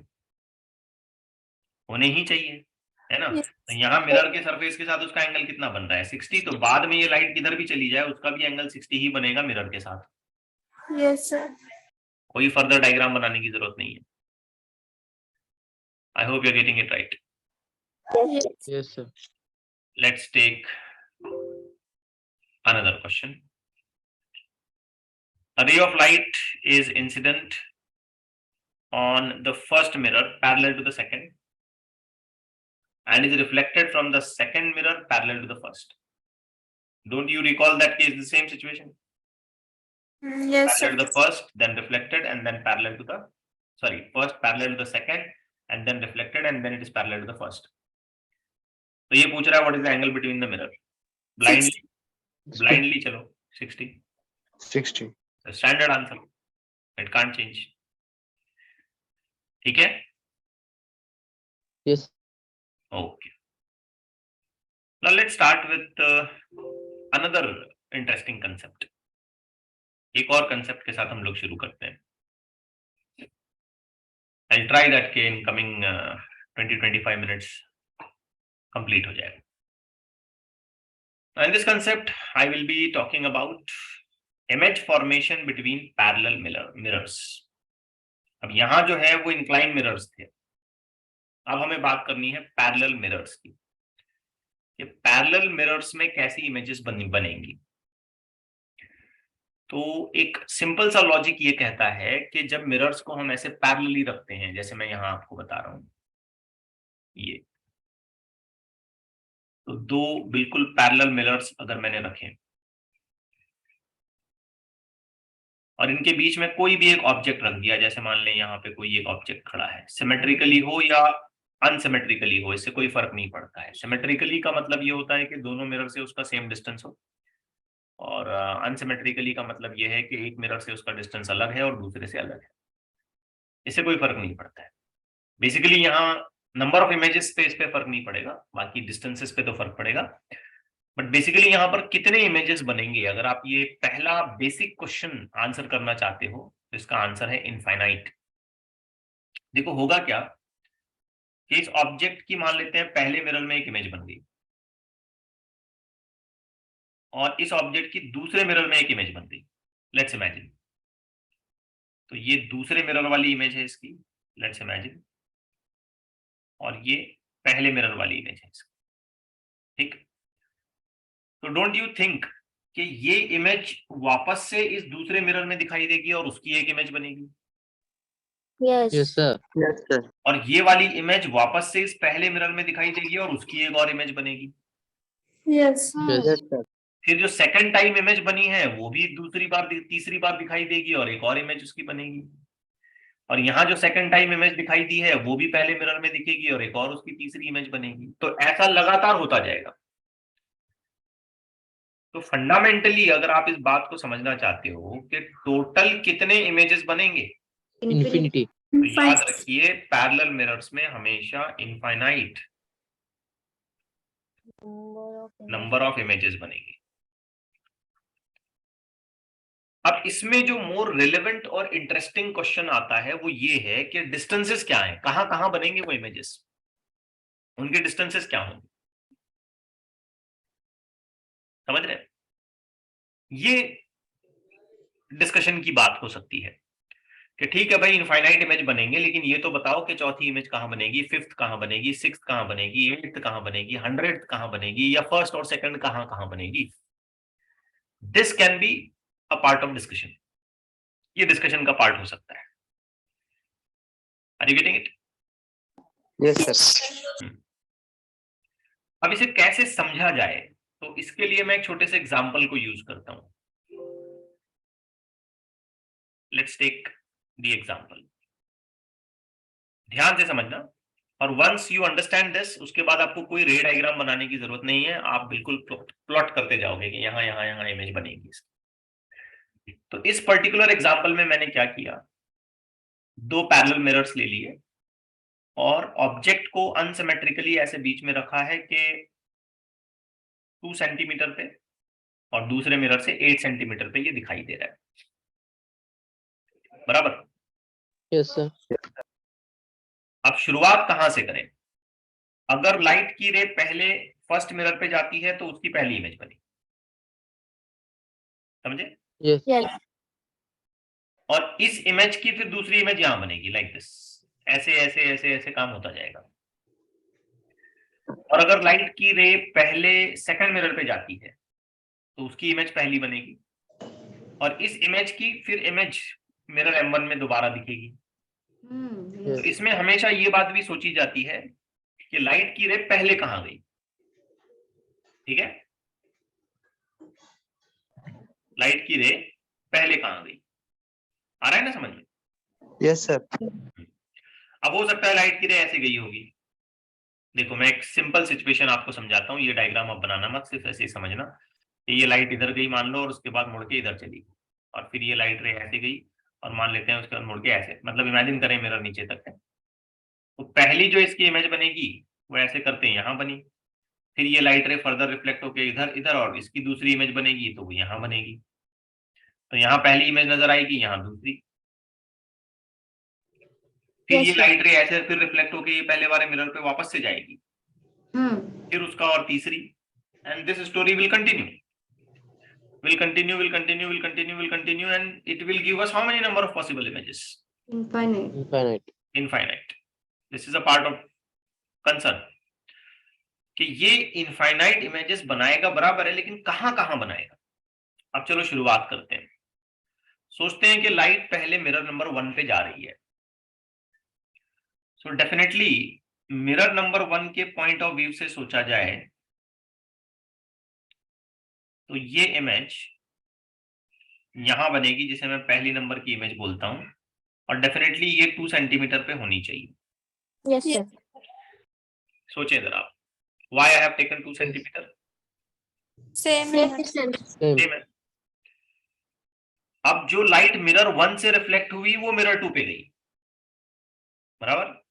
होने ही चाहिए, है ना। Yes. तो यहाँ मिरर के सरफेस के साथ उसका एंगल कितना बन रहा है? 60। तो बाद में ये लाइट किधर भी चली जाए उसका भी एंगल 60 ही बनेगा मिरर के साथ, Yes, sir. कोई फर्दर डायग्राम बनाने की जरूरत नहीं है। I hope you are getting it right. Yes. Yes, sir. Let's take another question. A ray of light is incident on the first mirror parallel to the second and is reflected from the second mirror parallel to the first. Don't you recall that case, the same situation? Yes, sir. Parallel to the first, then reflected, and then parallel to the, sorry, first parallel to the second and then reflected and then it is parallel to the first. तो ये पूछ रहा है what is the angle between the mirror? Blindly चलो 60. 60. The standard answer. It can't change. ठीक है? Yes. Okay. Now let's start with another interesting concept. एक और concept के साथ हम लोग शुरू करते हैं. I'll try that के in coming 20-25 minutes complete हो जाएगा. Now in this concept, I will be talking about image formation between parallel mirrors. अब यहाँ जो है वो inclined mirrors थे. अब हमें बात करनी है पैरेलल मिरर्स की, कि पैरेलल मिरर्स में कैसी इमेजेस बनेंगी। तो एक सिंपल सा लॉजिक ये कहता है कि जब मिरर्स को हम ऐसे पैरेलली रखते हैं, जैसे मैं यहाँ आपको बता रहा हूं, ये तो 2 बिल्कुल पैरेलल मिरर्स अगर मैंने रखे और इनके बीच में कोई भी एक ऑब्जेक्ट रख दिया, जैसे मान लें यहाँ पे कोई एक ऑब्जेक्ट खड़ा है, सिमेट्रिकली हो या अनसिमेट्रिकली हो, इससे कोई फर्क नहीं पड़ता है। सिमेट्रिकली का मतलब ये होता है कि दोनों मिरर से उसका सेम डिस्टेंस हो, और अनसिमेट्रिकली का मतलब ये है कि एक मिरर से उसका डिस्टेंस अलग है और दूसरे से अलग है, इससे कोई फर्क नहीं पड़ता है। बेसिकली यहाँ नंबर ऑफ इमेजेस पे इस पे फर्क नहीं पड़ेगा, बाकी डिस्टेंसेस पे तो फर्क पड़ेगा। बट बेसिकली यहाँ पर कितने इमेजेस बनेंगे, अगर आप ये पहला बेसिक क्वेश्चन आंसर करना चाहते हो तो इसका आंसर है इनफाइनाइट। देखो होगा क्या कि इस ऑब्जेक्ट की मान लेते हैं पहले मिरर में एक इमेज बन गई और इस ऑब्जेक्ट की दूसरे मिरर में एक इमेज बन गई, लेट्स इमेजिन। तो ये दूसरे मिरर वाली इमेज है इसकी, लेट्स इमेजिन, और ये पहले मिरर वाली इमेज है इसकी, ठीक। तो डोंट यू थिंक कि ये इमेज वापस से इस दूसरे मिरर में दिखाई देगी और उसकी एक इमेज बनेगी, Yes. Yes, sir. Yes, sir. और ये वाली इमेज वापस से इस पहले मिरर में दिखाई देगी और उसकी एक और इमेज बनेगी। Yes. Yes, sir. फिर जो सेकंड टाइम इमेज बनी है वो भी दूसरी बार तीसरी बार दिखाई देगी और एक और इमेज उसकी बनेगी, और यहाँ जो सेकंड टाइम इमेज दिखाई दी है वो भी पहले मिरर में दिखेगी और एक और उसकी तीसरी इमेज बनेगी। तो ऐसा लगातार होता जाएगा। तो फंडामेंटली अगर आप इस बात को समझना चाहते हो कि टोटल कितने इमेजेस बनेंगे, Infinity. तो याद रखिए पैरेलल मिरर्स में हमेशा इनफाइनाइट नंबर ऑफ इमेजेस बनेगी। अब इसमें जो मोर रिलेवेंट और इंटरेस्टिंग क्वेश्चन आता है वो ये है कि डिस्टेंसेस क्या हैं, कहां कहां बनेंगे वो इमेजेस, उनके डिस्टेंसेस क्या होंगे, समझ रहे हैं? ये डिस्कशन की बात हो सकती है कि ठीक है भाई इनफाइनाइट इमेज बनेंगे, लेकिन ये तो बताओ कि चौथी इमेज कहां बनेगी, फिफ्थ कहां बनेगी, सिक्स्थ कहां बनेगी, एट्थ कहां बनेगी, 100th कहां बनेगी, या फर्स्ट और सेकंड कहां कहां बनेगी। This can be a part of discussion, ये डिस्कशन का पार्ट हो सकता है। Are you getting it? Yes, sir. अब इसे कैसे समझा जाए, तो इसके लिए मैं एक छोटे से एग्जांपल को यूज करता हूं। लेट्स टेक द एग्जांपल, ध्यान से समझना, और वंस यू अंडरस्टैंड दिस उसके बाद आपको कोई रे डायग्राम बनाने की जरूरत नहीं है, आप बिल्कुल प्लॉट करते जाओगे कि यहाँ यहाँ यहाँ इमेज बनेगी इसकी। तो इस पर्टिकुलर एग्जांपल में मैंने क्या किया, दो पैरेलल मिरर्स ले लिए और ऑब्जेक्ट को अनसिमेट्रिकली ऐसे बीच में रखा है कि 2 सेंटीमीटर पे और दूसरे मिरर से 8 सेंटीमीटर पे ये दिखाई दे रहा है, बराबर। Yes, sir. अब शुरुआत कहां से करें, अगर लाइट की रे पहले फर्स्ट मिरर पे जाती है तो उसकी पहली इमेज बनी, समझे? Yes. Yes. और इस इमेज की फिर दूसरी इमेज यहां बनेगी, लाइक दिस, ऐसे ऐसे ऐसे ऐसे काम होता जाएगा। और अगर लाइट की रे पहले सेकंड मिरर पे जाती है तो उसकी इमेज पहली बनेगी, और इस इमेज की फिर इमेज मिरर M1 में दोबारा दिखेगी। तो Yes. इसमें हमेशा ये बात भी सोची जाती है कि लाइट की रे पहले कहां गई, ठीक है, लाइट की रे पहले कहां गई, आ रहा है ना समझ में? Yes, sir. अब हो सकता है लाइट की रे ऐसे गई होगी। देखो मैं एक सिंपल सिचुएशन आपको समझाता हूँ, ये डायग्राम आप बनाना मत, सिर्फ ऐसे ही समझना कि ये लाइट इधर गई मान लो और उसके बाद मुड़ के इधर चली, और फिर ये लाइट रे ऐसे गई और मान लेते हैं उसके बाद मुड़ के ऐसे, मतलब इमेजिन करें मिरर नीचे तक है। तो पहली जो इसकी इमेज बनेगी वो ऐसे करते हैं यहाँ बनी, फिर ये लाइट रे फर्दर रिफ्लेक्ट होकर इधर इधर, और इसकी दूसरी इमेज बनेगी तो वो यहाँ बनेगी। तो यहाँ पहली इमेज नजर आएगी, यहाँ दूसरी, फिर Yes, ये sir. लाइट रे ऐसे फिर रिफ्लेक्ट होकर ये पहले वाले मिरर पे वापस से जाएगी, फिर उसका और तीसरी, and this story will continue and it will give us how many number of possible images? Infinite. Infinite. This is a part of concern कि ये इनफाइनाइट इमेजेस बनाएगा बराबर है, लेकिन कहां कहां बनाएगा। अब चलो शुरुआत करते हैं, सोचते हैं कि लाइट पहले मिरर नंबर 1 पे जा रही है, सो डेफिनेटली मिरर नंबर 1 के पॉइंट ऑफ व्यू से सोचा जाए तो ये इमेज यहां बनेगी, जिसे मैं पहली नंबर की इमेज बोलता हूं, और डेफिनेटली ये 2 सेंटीमीटर पे होनी चाहिए। Yes, sir. सोचे जरा आप, why I have taken 2 centimetre, Same. Yes, sir. Same. Same है। अब जो लाइट मिरर 1 से रिफ्लेक्ट हुई वो मिरर 2 पे गई, बराबर।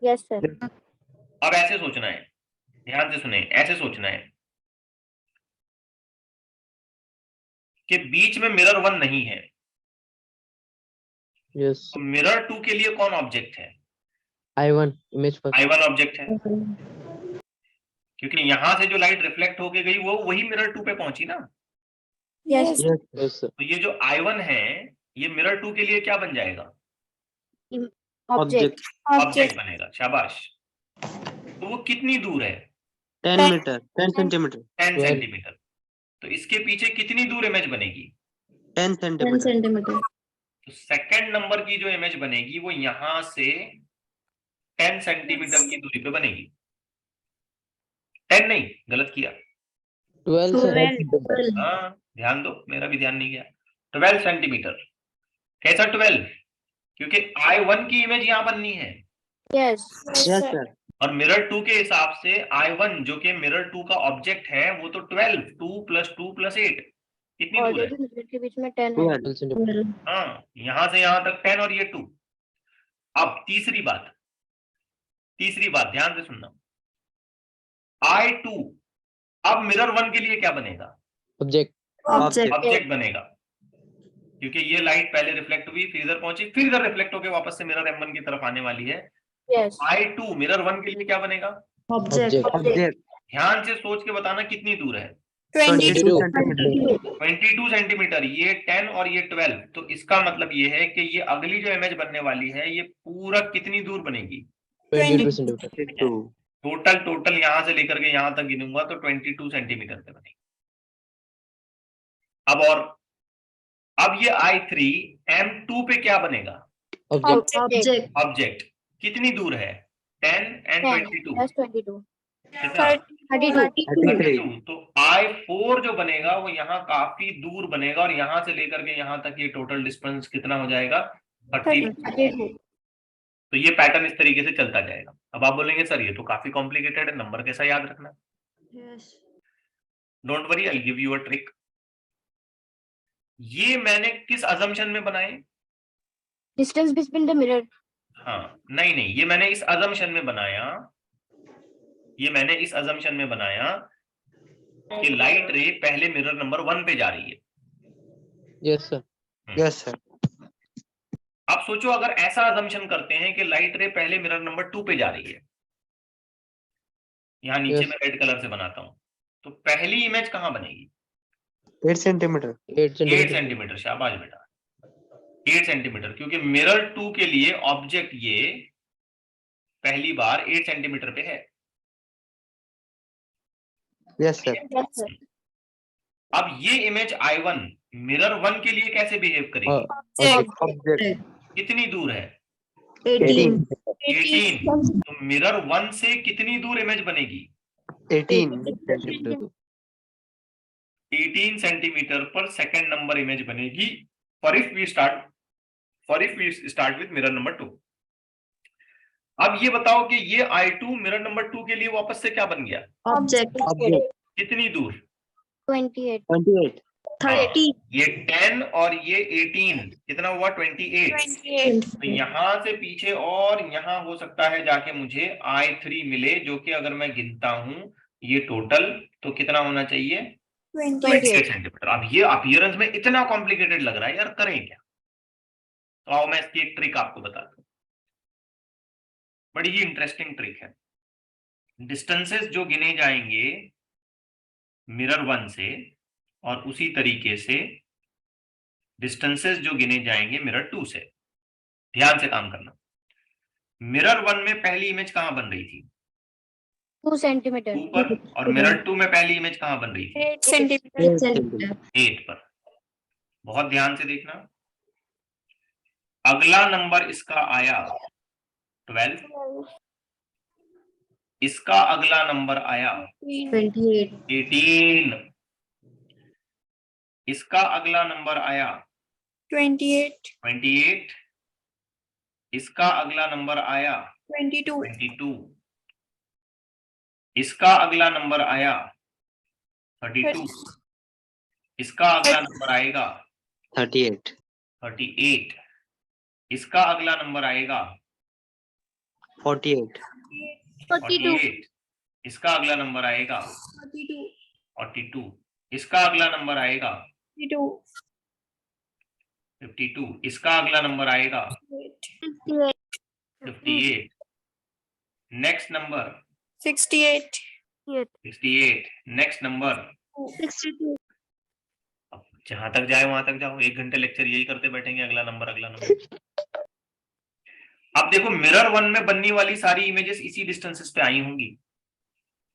Yes, sir. अब ऐसे सोचना है, ध्यान से सुने, ऐसे सोचना है के बीच में मिरर 1 नहीं है, Yes. तो मिरर 2 के लिए कौन ऑब्जेक्ट है? I1 image first. I1 object है, क्योंकि यहां से जो लाइट रिफ्लेक्ट होके गई वो वही मिरर 2 पे पहुंची ना। Yes. Yes. Yes sir. तो ये जो I1 है ये मिरर 2 के लिए क्या बन जाएगा? Object. ऑब्जेक्ट बनेगा, शाबाश। तो वो कितनी दूर है? 10 meter. 10 centimeter. 10 12. सेंटीमीटर। तो इसके पीछे कितनी दूर इमेज बनेगी? 10 centimeter. तो सेकंड नंबर की जो इमेज बनेगी वो यहां से 10 सेंटीमीटर की दूरी पे बनेगी। 10 नहीं, गलत किया। 12 sir. हाँ, ध्यान दो, मेरा भी ध्यान नहीं गया। 12 सेंटीमीटर। कैसा 12? क्योंकि I1 की इमेज यहाँ बननी है Yes. Yes sir. और मिरर 2 के हिसाब से I1 जो कि मिरर 2 का ऑब्जेक्ट है वो तो 12, 2 + 2 + 8 कितनी दूर है? Already मिरर के बीच में 10 है. 12 centimeter. हाँ, यहां से यहां तक 10 और ये 2। अब तीसरी बात ध्यान से सुनना। I2 अब मिरर 1 के लिए क्या बनेगा? Object. ऑब्जेक्ट बनेगा, क्योंकि ये लाइट पहले रिफ्लेक्ट हुई, फिर इधर पहुंची, फिर इधर रिफ्लेक्ट होकर वापस से मिरर M1 की तरफ आने वाली है। Yes. I2 मिरर 1 के लिए क्या बनेगा? Object. ध्यान से सोच के बताना कितनी दूर है? 22 centimeter. 22 सेंटीमीटर। ये 10 और ये 12, तो इसका मतलब ये है कि ये अगली जो इमेज बनने वाली है ये पूरा कितनी दूर बनेगी? 22 centimeter. टोटल यहां से लेकर के यहां तक गिनूंगा तो 22 सेंटीमीटर पे बनेगी। अब ये I3 M2 पे क्या बनेगा? ऑब्जेक्ट। कितनी दूर है? 10 and 22 Plus 22. कितना? 33. तो I4 जो बनेगा वो यहाँ काफी दूर बनेगा और यहां से लेकर के यहां तक ये टोटल डिस्टेंस कितना हो जाएगा? 30। 32. तो ये पैटर्न इस तरीके से चलता जाएगा। अब आप बोलेंगे सर ये तो काफी कॉम्प्लिकेटेड है, नंबर कैसा याद रखना? Don't worry, I give you a trick. ये मैंने किस अजम्पशन में बनाए? Distance between the mirror. हाँ, नहीं, ये मैंने इस अजम्पशन में बनाया कि लाइट रे पहले मिरर नंबर 1 पे जा रही है। Yes sir. Yes sir. अब सोचो अगर ऐसा अजम्पशन करते हैं कि लाइट रे पहले मिरर नंबर 2 पे जा रही है, यहाँ नीचे Yes. मैं रेड कलर से बनाता हूं, तो पहली इमेज कहां बनेगी? 8 centimeter. 8 8 सेंटीमीटर। शाबाश बेटा, 8 सेंटीमीटर, क्योंकि मिरर 2 के लिए ऑब्जेक्ट ये पहली बार 8 सेंटीमीटर पे है। Yes sir. Yes, sir. अब ये इमेज I1 मिरर 1 के लिए कैसे बिहेव करेगी? Object. कितनी दूर है? 18. 18। तो मिरर 1 से कितनी दूर इमेज बनेगी? 18 centimeter. 18 सेंटीमीटर पर सेकंड नंबर इमेज बनेगी for if we start with mirror number 2। अब ये बताओ कि ये I2 मिरर नंबर 2 के लिए वापस से क्या बन गया? Object. कितनी दूर? 28. 28. 30. ये 10 और ये 18 कितना हुआ? 28। तो यहाँ से पीछे और यहाँ हो सकता है जाके मुझे I3 मिले, जो कि अगर मैं गिनता हूं ये टोटल तो कितना होना चाहिए? 28 सेंटीमीटर। अब ये अपीयरेंस में इतना कॉम्प्लिकेटेड लग रहा है यार, करें क्या? तो आओ मैं इसकी एक ट्रिक आपको बताता हूँ, बड़ी ही इंटरेस्टिंग ट्रिक है। डिस्टेंसेस जो गिने जाएंगे मिरर 1 से और उसी तरीके से डिस्टेंसेस जो गिने जाएंगे मिरर 2 से। ध्यान से काम करना। मिरर 1 में पहली इमेज कहां बन रही थी? 2 centimeter. 2 पर। और मिरर 2 में पहली इमेज कहां बन रही थी? 8 centimeter. 8 पर। बहुत ध्यान से देखना। अगला नंबर इसका आया 12, इसका अगला नंबर आया 28. 18, इसका अगला नंबर आया 28. 28, इसका अगला नंबर आया 22. 22, इसका अगला नंबर आया 32, इसका अगला नंबर आएगा 38. 38, इसका अगला नंबर आएगा 48. 48, इसका अगला नंबर आएगा 42, इसका अगला नंबर आएगा 52. 52, इसका अगला नंबर आएगा 68. 58, नेक्स्ट नंबर 68. 68, next number 62. अब जहां तक जाए वहां तक जाओ, 1 घंटे लेक्चर यही करते बैठेंगे, अगला नंबर अगला नंबर। अब देखो मिरर 1 में बनने वाली सारी इमेजेस इसी डिस्टेंसेस पे आई होंगी।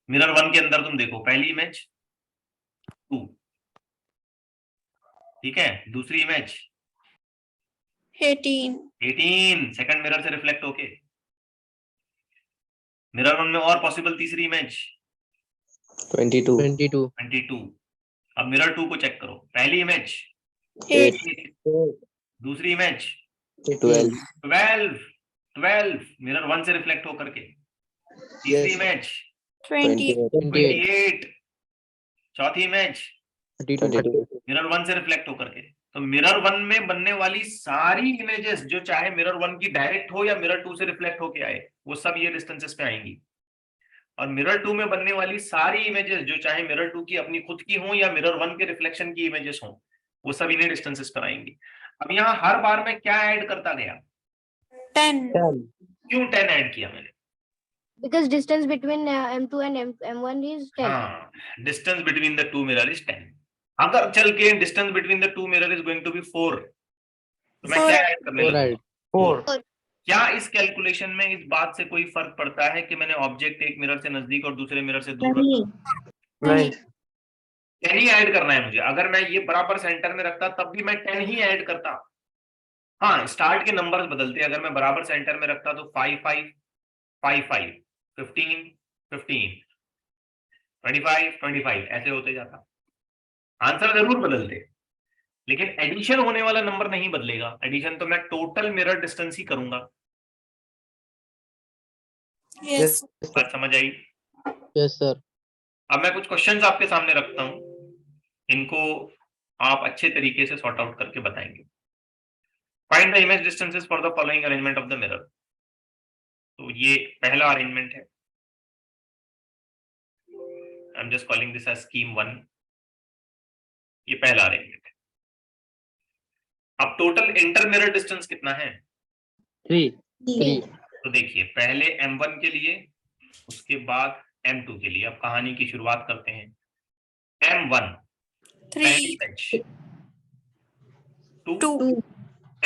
मिरर 1 के अंदर तुम देखो, पहली इमेज 2, ठीक है, दूसरी इमेज 18. 18, सेकंड मिरर से रिफ्लेक्ट होके। मिरर 1 में और पॉसिबल तीसरी इमेज 22 अब मिरर 2 को चेक करो, पहली इमेज 8. 8, दूसरी इमेज 12 12 मिरर 1 से रिफ्लेक्ट होकर के, तीसरी इमेज 20. 28, चौथी इमेज 32 मिरर 1 से रिफ्लेक्ट होकर के। तो मिरर 1 में बनने वाली सारी इमेजेस जो चाहे मिरर 1 की डायरेक्ट हो या मिरर 2 से रिफ्लेक्ट होके आए, वो सब ये डिस्टेंसेस पे आएंगी। और मिरर 2 में बनने वाली सारी इमेजेस जो चाहे मिरर 2 की अपनी खुद की हो या मिरर 1 के रिफ्लेक्शन की इमेजेस हो, वो सब इन्हीं डिस्टेंसेस पर आएंगी। अब यहाँ हर बार में क्या ऐड करता गया? 10. क्यों 10 ऐड किया मैंने? Because distance between M2 and M1 is 10. हाँ, distance between the two mirror is 10। अगर चल के distance between the two mirror is going to be 4, तो मैं क्या ऐड करने लगूंगा? 4। क्या इस कैलकुलेशन में इस बात से कोई फर्क पड़ता है कि मैंने ऑब्जेक्ट एक मिरर से नजदीक और दूसरे मिरर से दूर रखा? नहीं. 10 ही ऐड करना है मुझे। अगर मैं ये बराबर सेंटर में रखता तब भी मैं 10 ही ऐड करता। हाँ, स्टार्ट के नंबर्स बदलते। अगर मैं बराबर सेंटर में रखता तो 5 5 5 5 15 15 25 25 ऐसे होते जाता। आंसर जरूर बदलते, लेकिन एडिशन होने वाला नंबर नहीं बदलेगा। एडिशन तो मैं टोटल मिरर डिस्टेंस ही करूंगा। Yes. बात समझ आई? Yes sir. अब मैं कुछ क्वेश्चंस आपके सामने रखता हूं, इनको आप अच्छे तरीके से सॉर्ट आउट करके बताएंगे। Find the image distances for the following arrangement of the mirror. तो ये पहला अरेंजमेंट है। I am just calling this as scheme 1। ये पहला अरेंजमेंट है। अब टोटल इंटर मिरर डिस्टेंस कितना है? 3 तो देखिए, पहले M1 के लिए, उसके बाद M2 के लिए। अब कहानी की शुरुआत करते हैं। M1 पहली 3. इमेज, 2 2.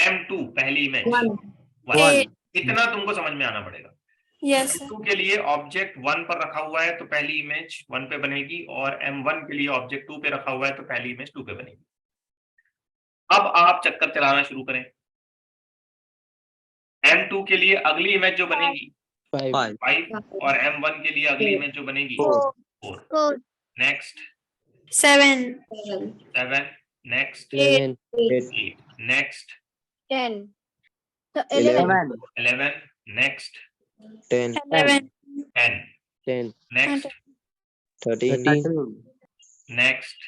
M2 पहली इमेज 1। 8. इतना तुमको समझ में आना पड़ेगा। Yes. M2 के लिए ऑब्जेक्ट 1 पर रखा हुआ है तो पहली इमेज 1 पे बनेगी, और M1 के लिए ऑब्जेक्ट 2 पे रखा हुआ है तो पहली इमेज 2 पे बनेगी। अब आप चक्कर चलाना शुरू करें। M2 के लिए अगली इमेज जो बनेगी 5 5, और M1 के लिए अगली इमेज जो बनेगी 4। 4. Next 7. 7, next 7 8, next 10. So 11. 11, next 10 11. 10, 10 next 13 next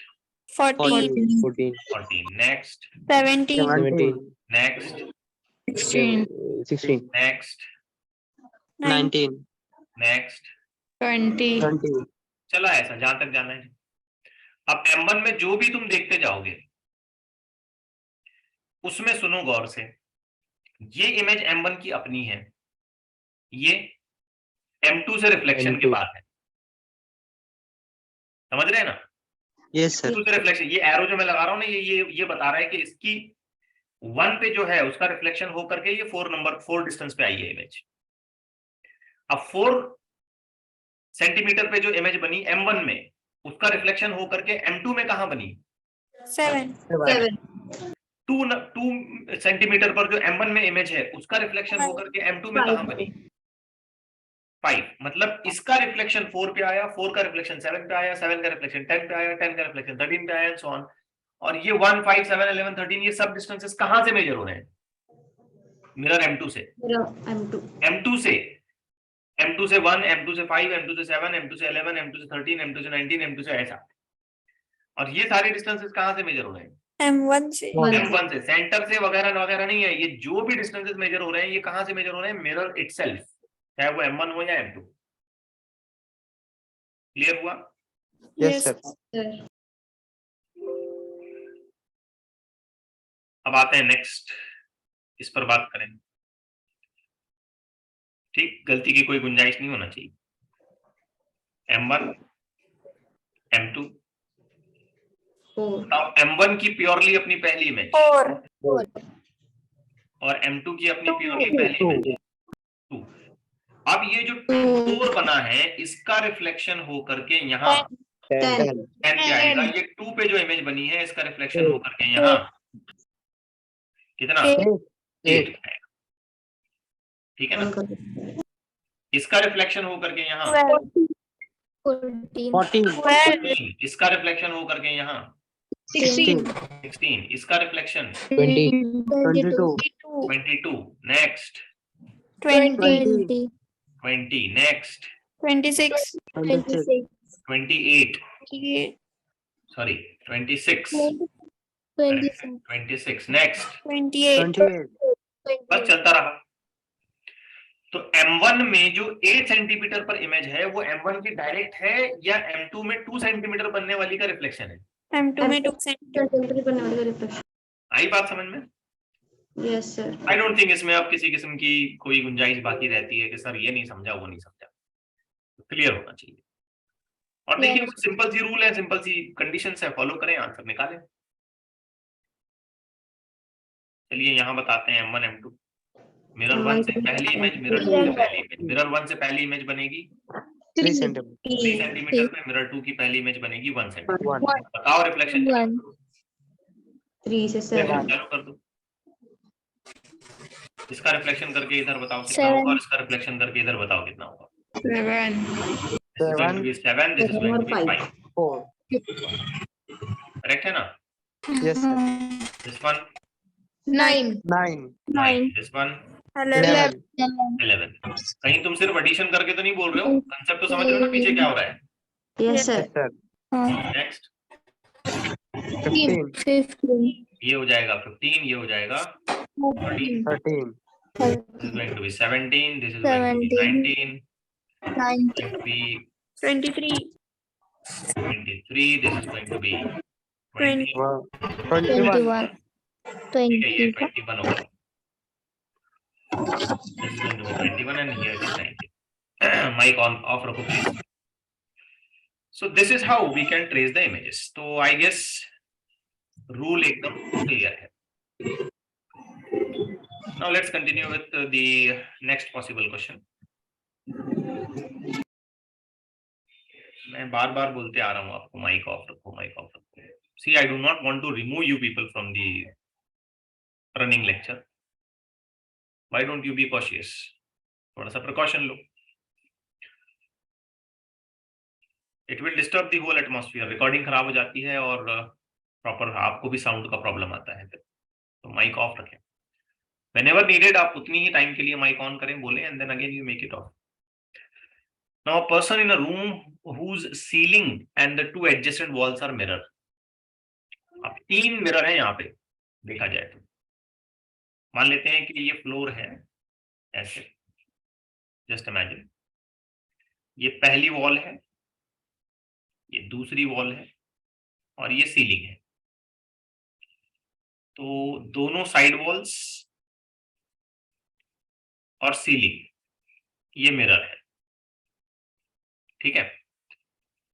14. 14 14, next 17. 17 next 16 next 19 next 20. चला ऐसा जहां तक जाना है। अब M1 में जो भी तुम देखते जाओगे उसमें सुनो गौर से, ये इमेज M1 की अपनी है, ये M2 से रिफ्लेक्शन के M2 बाद है। समझ रहे हैं ना? Yes sir. M2 से रिफ्लेक्शन, ये एरो जो मैं लगा रहा हूं ना, ये बता रहा है कि इसकी 1 पे जो है उसका रिफ्लेक्शन होकर के ये 4 डिस्टेंस पे आई है इमेज। अब 4 सेंटीमीटर पे जो इमेज बनी M1 में, उसका रिफ्लेक्शन होकर के M2 में कहां बनी? 7. 2 सेंटीमीटर पर जो M1 में इमेज है उसका रिफ्लेक्शन होकर के M2 में कहां बनी? 5। मतलब इसका रिफ्लेक्शन 4 पे आया, 4 का रिफ्लेक्शन 7 पे आया, 7 का रिफ्लेक्शन 10 पे आया, 10 का रिफ्लेक्शन 13 पे आया, एंड सो ऑन। और ये 1 5 7 11 13 ये सब डिस्टेंसेस कहां से मेजर हो रहे हैं? मिरर M2 से। M2 से 1, M2 से 5, M2 से 7, M2 से 11, M2 से 13, M2 से 19, M2 से ऐसा। और ये सारे डिस्टेंसेस कहां से मेजर हो रहे हैं? M1 से. M1 से, सेंटर से वगैरह वगैरह नहीं है। ये जो भी डिस्टेंसेस मेजर हो रहे हैं ये कहां से मेजर हो रहे हैं? मिरर इटसेल्फ, चाहे वो M1 हो या M2। क्लियर हुआ? Yes. सर। अब आते हैं नेक्स्ट, इस पर बात करें। ठीक, गलती की कोई गुंजाइश नहीं होना चाहिए। M1 M2, अब M1 की प्योरली अपनी पहली इमेज 4. और M2 की अपनी प्योरली पहली इमेज 2। अब ये जो 4 बना है इसका रिफ्लेक्शन हो करके यहाँ 10 10 पे आएगा। ये 2 पे जो इमेज बनी है इसका रिफ्लेक्शन हो करके यहाँ कितना 8 आएगा। ठीक है ना, इसका रिफ्लेक्शन हो करके यहाँ 14, 14 इसका रिफ्लेक्शन हो करके यहाँ 16 16, इसका reflection 22 22, next 20. 20, next 26. 28, sorry 26, 26, next 28. बस चलता रहा। तो M1 में जो 8 सेंटीमीटर पर इमेज है वो M1 की डायरेक्ट है या M2 में 2 सेंटीमीटर बनने वाली का रिफ्लेक्शन है? M2 में 2 cm. आई बात समझ में? Yes sir. I don't think इसमें अब किसी किस्म की कोई गुंजाइश बाकी रहती है कि सर ये नहीं समझा वो नहीं समझा, क्लियर होना चाहिए। और देखिए सिंपल सी रूल है, सिंपल सी कंडीशंस है, फॉलो करें, आंसर निकालें। चलिए यहाँ बताते हैं M1 M2, मिरर 1 से पहली इमेज, मिरर 2 से पहली इमेज। मिरर 1 से पहली इमेज बनेगी 3 सेंटीमीटर 3 सेंटीमीटर पे, मिरर 2 की पहली इमेज बनेगी 1 सेंटीमीटर। बताओ रिफ्लेक्शन 3 से 7 चालू कर दो। इसका रिफ्लेक्शन करके इधर बताओ कितना होगा और इसका रिफ्लेक्शन करके इधर बताओ कितना होगा। 7. This is going to be 7, this is going to be 5. 4 correct है ना? yes sir This one 9. 9 this one 11. 11। कहीं तुम सिर्फ एडिशन करके तो नहीं बोल रहे हो? कंसेप्ट तो समझ रहे हो ना पीछे क्या हो रहा है? Yes sir. sir नेक्स्ट 15 ये हो जाएगा 15, ये हो जाएगा 13, 13 this is going to be 17, this is going to be 19, going to be 23. 23, this is going to be 20, 21 ठीक है, ये 21 होगा। This is going to be 21 and here it is 19. Mic on off रखो please. So this is how we can trace the images. तो I guess rule एकदम clear है। Now let's continue with the next possible question. मैं बार बार बोलते आ रहा हूँ आपको माइक ऑफ रखो, माइक ऑफ रखो। See, I do not want to remove you people from the running lecture. Why don't you be cautious? थोड़ा सा precaution low. It will disturb the whole atmosphere. Recording खराब हो जाती है और प्रॉपर आपको भी साउंड का प्रॉब्लम आता है, तो माइक ऑफ रखें। Whenever needed आप उतनी ही टाइम के लिए माइक ऑन करें, बोलें, and then again you make it off. Now a person in a room whose ceiling and the 2 adjacent walls are mirror. अब 3 मिरर है यहाँ पे देखा जाए तो, मान लेते हैं कि ये फ्लोर है ऐसे, जस्ट इमेजिन ये पहली वॉल है, ये दूसरी वॉल है और ये सीलिंग है। तो दोनों साइड वॉल्स और सीलिंग ये मिरर है, ठीक है।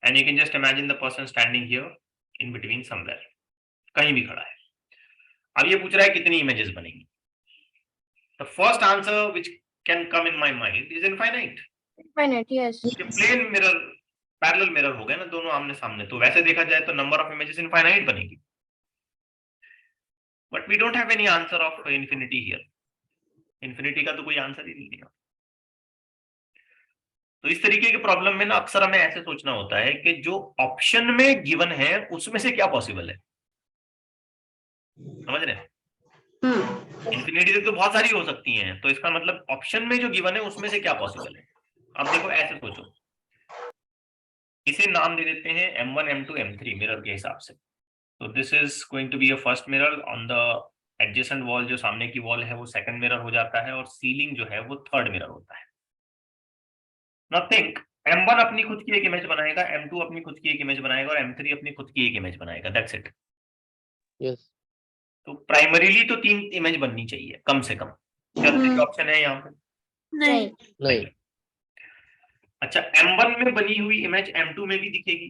And you can just imagine the person standing here in between somewhere, कहीं भी खड़ा है। अब ये पूछ रहा है कितनी इमेजेस बनेंगी। The first answer which can come in my mind is infinite. yes. Plane mirror parallel mirror हो गए ना दोनों आमने सामने, तो वैसे देखा जाए तो नंबर ऑफ इमेजेस इनफाइनाइट बनेगी। But we don't have any answer of infinity here. Infinity का तो कोई आंसर ही नहीं है। तो इस तरीके के प्रॉब्लम में ना अक्सर हमें ऐसे सोचना होता है कि जो ऑप्शन में गिवन है उसमें से क्या पॉसिबल है, समझ रहे हैं? इन्फिनिटी तो बहुत सारी हो सकती हैं, तो इसका मतलब ऑप्शन में जो गिवन है उसमें से क्या पॉसिबल है। अब देखो ऐसे सोचो, इसे नाम दे देते हैं M1 M2 M3 मिरर के हिसाब से। तो this is going to be a first mirror, on the adjacent wall जो सामने की वॉल है वो सेकंड मिरर हो जाता है और सीलिंग जो है वो थर्ड मिरर होता है। नाउ थिंक, M1 अपनी खुद की एक इमेज बनाएगा, M2 अपनी खुद की एक इमेज बनाएगा और M3 अपनी खुद की एक इमेज बनाएगा, दैट्स इट। yes तो प्राइमरीली तो 3 इमेज बननी चाहिए कम से कम। क्या ऑप्शन है यहाँ पे? नहीं। नहीं। अच्छा, M1 में बनी हुई इमेज M2 में भी दिखेगी,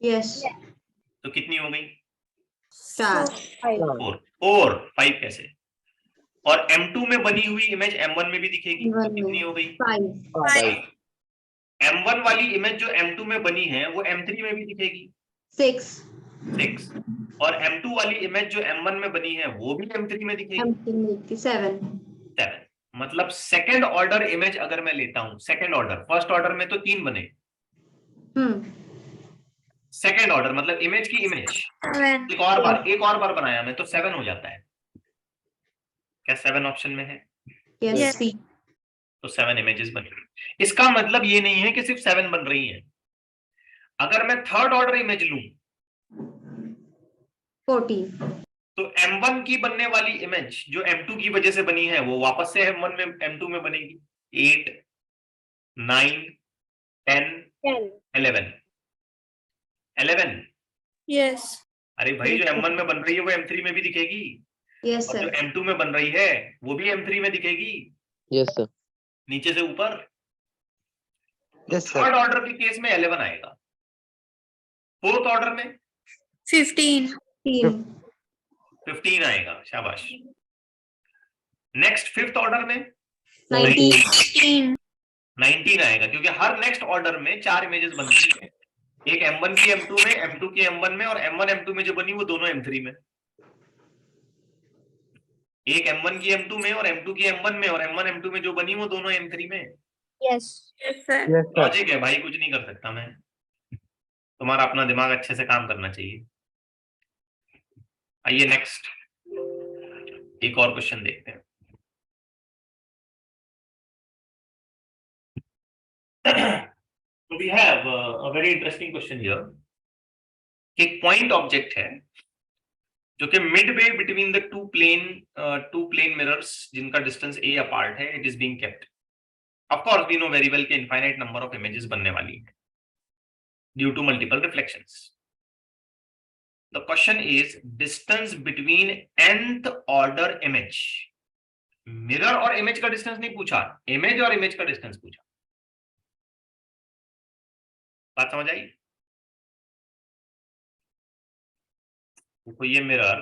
Yes. तो कितनी हो गई? 4. 4 5 कैसे? और M2 में बनी हुई इमेज M1 में भी दिखेगी, तो कितनी हो गई? 5. 5. M1 वाली इमेज जो M2 में बनी है वो M3 में भी दिखेगी, 6. 6। और M2 वाली इमेज जो M1 में बनी है वो भी M3 में दिखेगी, 7. 7। मतलब सेकंड ऑर्डर इमेज अगर मैं लेता हूं, सेकंड ऑर्डर, फर्स्ट ऑर्डर में तो 3 बने, सेकंड ऑर्डर मतलब इमेज की इमेज 7 एक और बार बनाया मैं तो 7 हो जाता है। क्या 7 ऑप्शन में है? Yes. Yes. C. तो 7 इमेजेस बन रही। इसका मतलब ये नहीं है कि सिर्फ 7 बन रही हैं। अगर मैं थर्ड ऑर्डर इमेज लूं 14. तो M1 की बनने वाली इमेज जो M2 की वजह से बनी है वो वापस से M1 में M2 में बनेगी। 8 9 10 11 11। Yes. अरे भाई, जो M1 में बन रही है वो M3 में भी दिखेगी, Yes, और जो sir. M2 में बन रही है वो भी M3 में दिखेगी, Yes, sir. नीचे से ऊपर। Yes, sir. थर्ड ऑर्डर के केस में 11 आएगा, फोर्थ ऑर्डर में 15 15. 15 आएगा, शाबाश। नेक्स्ट फिफ्थ ऑर्डर में 19. 16 19 आएगा, क्योंकि हर नेक्स्ट ऑर्डर में 4 इमेजेस बनती है, एक M1 की M2 में, M2 की M1 में, और M1 M2 में जो बनी वो दोनों M3 में। एक M1 की M2 में और M2 की M1 में, और M1 M2 में जो बनी वो दोनों M3 में। Yes. Yes, sir. Yes, sir. Logic है भाई, कुछ नहीं कर सकता मैं। तुम्हारा अपना दिमाग अच्छे से काम करना चाहिए। आइए नेक्स्ट एक और क्वेश्चन देखते हैं। So we have a very interesting question here। एक पॉइंट ऑब्जेक्ट है जो कि midway between the two plane mirrors जिनका डिस्टेंस a अपार्ट है, it is being kept. Of course we know very well कि इनफाइनाइट नंबर ऑफ इमेजेस बनने वाली है due to multiple reflections. The question is distance between nth order image. Mirror और इमेज का डिस्टेंस नहीं पूछा, इमेज और इमेज का डिस्टेंस पूछा। बात समझ आई? देखो ये मिरर,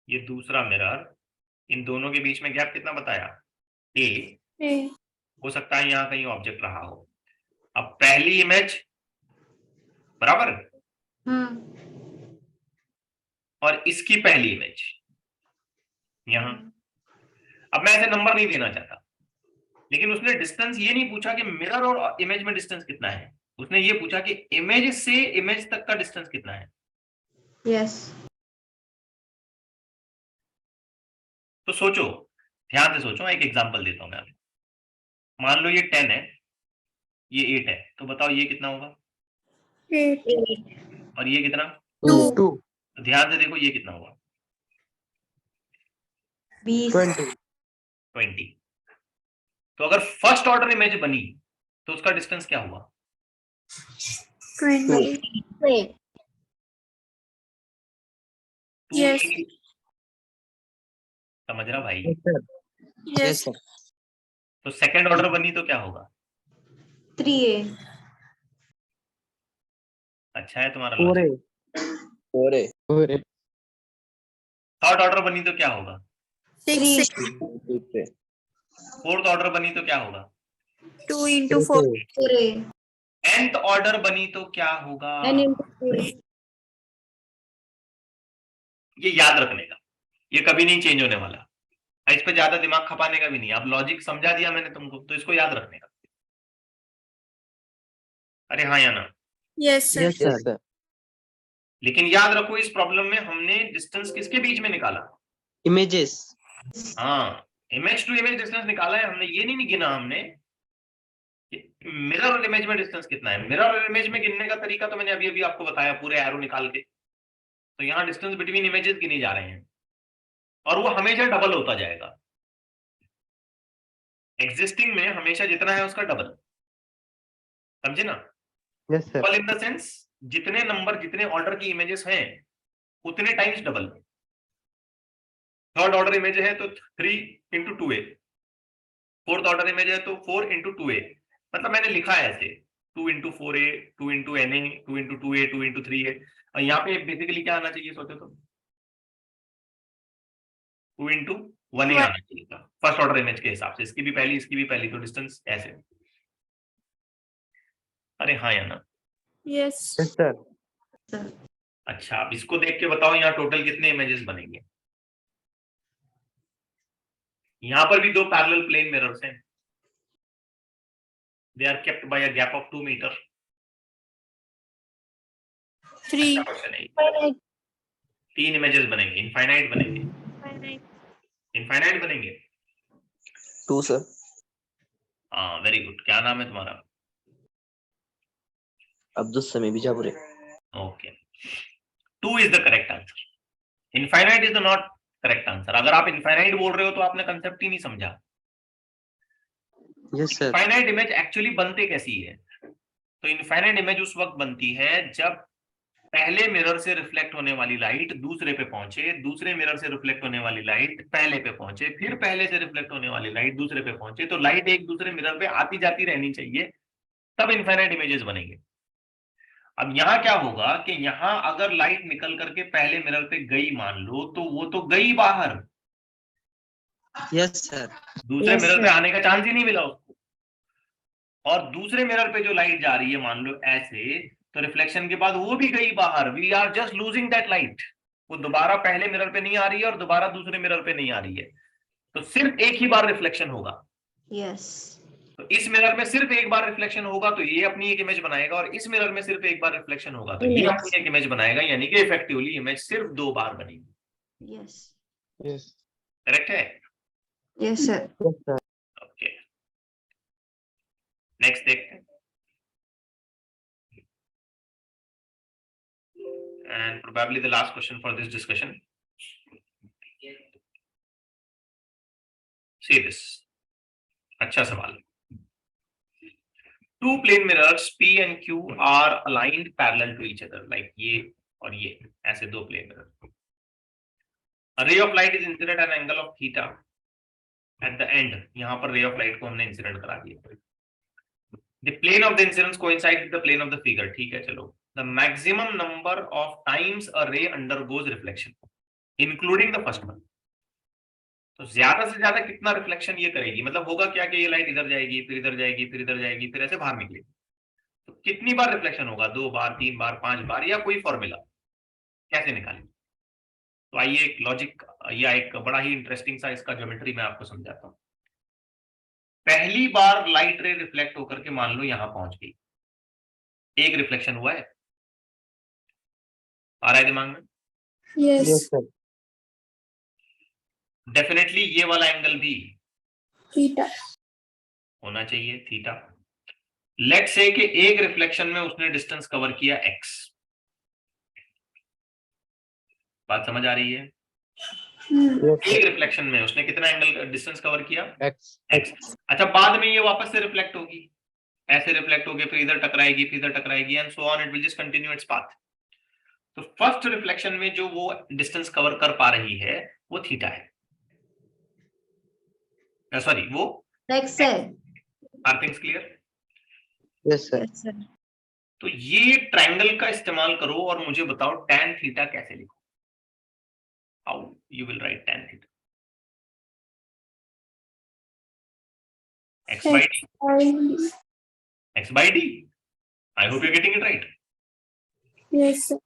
ये दूसरा मिरर, इन दोनों के बीच में गैप कितना बताया? a। A हो सकता है यहां कहीं ऑब्जेक्ट रहा हो। अब पहली इमेज बराबर, और इसकी पहली इमेज यहां। अब मैं ऐसे नंबर नहीं देना चाहता, लेकिन उसने डिस्टेंस ये नहीं पूछा कि मिरर और इमेज में डिस्टेंस कितना है, उसने ये पूछा कि इमेज से इमेज तक का डिस्टेंस कितना है। Yes. तो सोचो, ध्यान से सोचो, एक एग्जांपल देता हूं मैं आपको। मान लो ये 10 है, ये 8 है, तो बताओ ये कितना होगा? 8 और ये कितना? 2 2. तो ध्यान से देखो ये कितना होगा? 20. 20। तो अगर फर्स्ट ऑर्डर इमेज बनी तो उसका डिस्टेंस क्या हुआ? 20 Wait. Yes. समझ रहा भाई? Yes, sir. Yes, Yes. sir. तो सेकंड ऑर्डर बनी तो क्या होगा? 3A. अच्छा है तुम्हारा 4A. Logic. 4A. Third order बनी तो क्या होगा? 6 फोर्थ ऑर्डर बनी तो क्या होगा? 2 into 4 4A. nth ऑर्डर बनी तो क्या होगा? N into 4. ये याद रखने का, ये कभी नहीं चेंज होने वाला। इस पे ज्यादा दिमाग खपाने का भी नहीं। अब लॉजिक समझा दिया मैंने तुमको, तो इसको याद रखने का। अरे हाँ या ना? Yes, sir. Yes, sir. लेकिन याद रखो, इस प्रॉब्लम में हमने डिस्टेंस किसके बीच में निकाला? Images. हाँ, इमेज टू इमेज डिस्टेंस निकाला है हमने। ये नहीं गिना हमने मिरर और इमेज में डिस्टेंस कितना है। मिरर और इमेज में गिनने का तरीका तो मैंने अभी अभी आपको बताया, पूरे एरो निकाल के। तो यहाँ डिस्टेंस बिटवीन इमेजेस गिने जा रहे हैं, और वो हमेशा डबल होता जाएगा। एग्जिस्टिंग में हमेशा जितना है उसका डबल, समझे ना? Yes, sir. Double in the sense जितने नंबर, जितने ऑर्डर की इमेजेस हैं उतने times double. Third order image है तो 3 into 2a, fourth order image है तो 4 into 2a, मतलब मैंने लिखा है ऐसे 2 into 4a, 2 into na, 2 into 2a, 2 into 3a, और यहाँ पे बेसिकली क्या आना चाहिए सोचो तो 2 into 1a आना चाहिए था फर्स्ट ऑर्डर इमेज के हिसाब से, इसकी भी पहली, तो डिस्टेंस ऐसे। अरे हाँ या ना? Yes. Yes, sir. Sir. अच्छा, अब इसको देख के बताओ यहाँ टोटल कितने इमेजेस बनेंगे। यहाँ पर भी दो पैरेलल प्लेन मिरर्स हैं, they are kept by a gap of 2 metre. 3. Question है, 3 इमेजेस बनेंगे, इनफाइनाइट बनेंगे। 2, sir. हाँ, वेरी गुड। क्या नाम है तुम्हारा? Abdul Sami Bijapure. Okay, 2 is the correct answer, infinite is the not correct answer. अगर आप इनफाइनाइट बोल रहे हो तो आपने कंसेप्ट ही नहीं समझा। Yes, sir. Infinite image actually बनते कैसी है? तो इनफाइनाइट इमेज उस वक्त बनती है जब पहले मिरर से रिफ्लेक्ट होने वाली लाइट दूसरे पे पहुंचे, दूसरे मिरर से रिफ्लेक्ट होने वाली लाइट पहले पे पहुंचे, फिर पहले से रिफ्लेक्ट होने वाली लाइट दूसरे पे पहुंचे, तो लाइट एक दूसरे मिरर पे आती जाती रहनी चाहिए, तब इनफाइनाइट इमेजेस बनेंगे। अब यहाँ क्या होगा कि यहाँ अगर लाइट निकल करके पहले मिरर पे गई मान लो, तो वो तो गई बाहर, Yes, sir. दूसरे Yes, मिरर पे sir. आने का चांस ही नहीं मिला उसको। और दूसरे मिरर पे जो लाइट जा रही है मान लो ऐसे, तो रिफ्लेक्शन के बाद वो भी गई बाहर, we are just losing that light, वो दोबारा पहले मिरर पे नहीं आ रही है और दोबारा दूसरे मिरर पे नहीं आ रही है, तो सिर्फ एक ही बार रिफ्लेक्शन होगा। Yes. तो इस मिरर में सिर्फ एक बार रिफ्लेक्शन होगा तो ये अपनी एक इमेज बनाएगा, और इस मिरर में सिर्फ एक बार रिफ्लेक्शन होगा तो ये अपनी एक इमेज बनाएगा, यानी कि इफेक्टिवली इमेज सिर्फ 2 बार बनेगी। Yes. Yes. करेक्ट है? Yes, sir. Yes, sir. Okay, next देखते हैं। And probably the last question for this discussion. See this. अच्छा सवाल। 2 plane mirrors P and Q are aligned parallel to each other, like ये और ये, ऐसे 2 plane mirrors. A ray of light is incident at an angle of theta at the end. यहाँ पर ray of light को हमने इंसिडेंट करा दिया। The plane of the incidence coincides with the plane of the figure. ठीक है, चलो। The maximum number of times a ray undergoes reflection, including the first one. तो ज्यादा से ज्यादा कितना रिफ्लेक्शन ये करेगी, मतलब होगा क्या कि ये लाइट इधर जाएगी, फिर इधर जाएगी, फिर इधर जाएगी, फिर ऐसे बाहर निकलेगी, तो कितनी बार रिफ्लेक्शन होगा? 2 बार, 3 बार, 5 बार, या कोई फॉर्मूला कैसे निकालें? तो आइए एक लॉजिक या एक बड़ा ही इंटरेस्टिंग सा इसका ज्योमेट्री मैं आपको समझाता हूँ। पहली बार लाइट रे रिफ्लेक्ट होकर के मान लो यहां पहुंच गई, एक रिफ्लेक्शन हुआ है, आ रहा है दिमाग में? Yes. Yes, sir. डेफिनेटली ये वाला एंगल भी Theta. होना चाहिए, थीटा। लेट से कि एक रिफ्लेक्शन में उसने डिस्टेंस कवर किया x, बात समझ आ रही है? Yes, एक sir. रिफ्लेक्शन में उसने कितना एंगल डिस्टेंस कवर किया? X. x। अच्छा, बाद में ये वापस से रिफ्लेक्ट होगी, ऐसे रिफ्लेक्ट होगी, फिर इधर टकराएगी, फिर इधर टकराएगी, and so on, it will just continue its path. तो फर्स्ट रिफ्लेक्शन में जो वो डिस्टेंस कवर कर पा रही है वो थीटा है, सॉरी वो Next, sir. Are things clear? Yes, sir. Yes, sir. तो ये ट्रायंगल का इस्तेमाल करो और मुझे बताओ tan थीटा कैसे लिखो? How you will write tan theta? x by d, x by d। I hope you are getting it right. Yes, sir.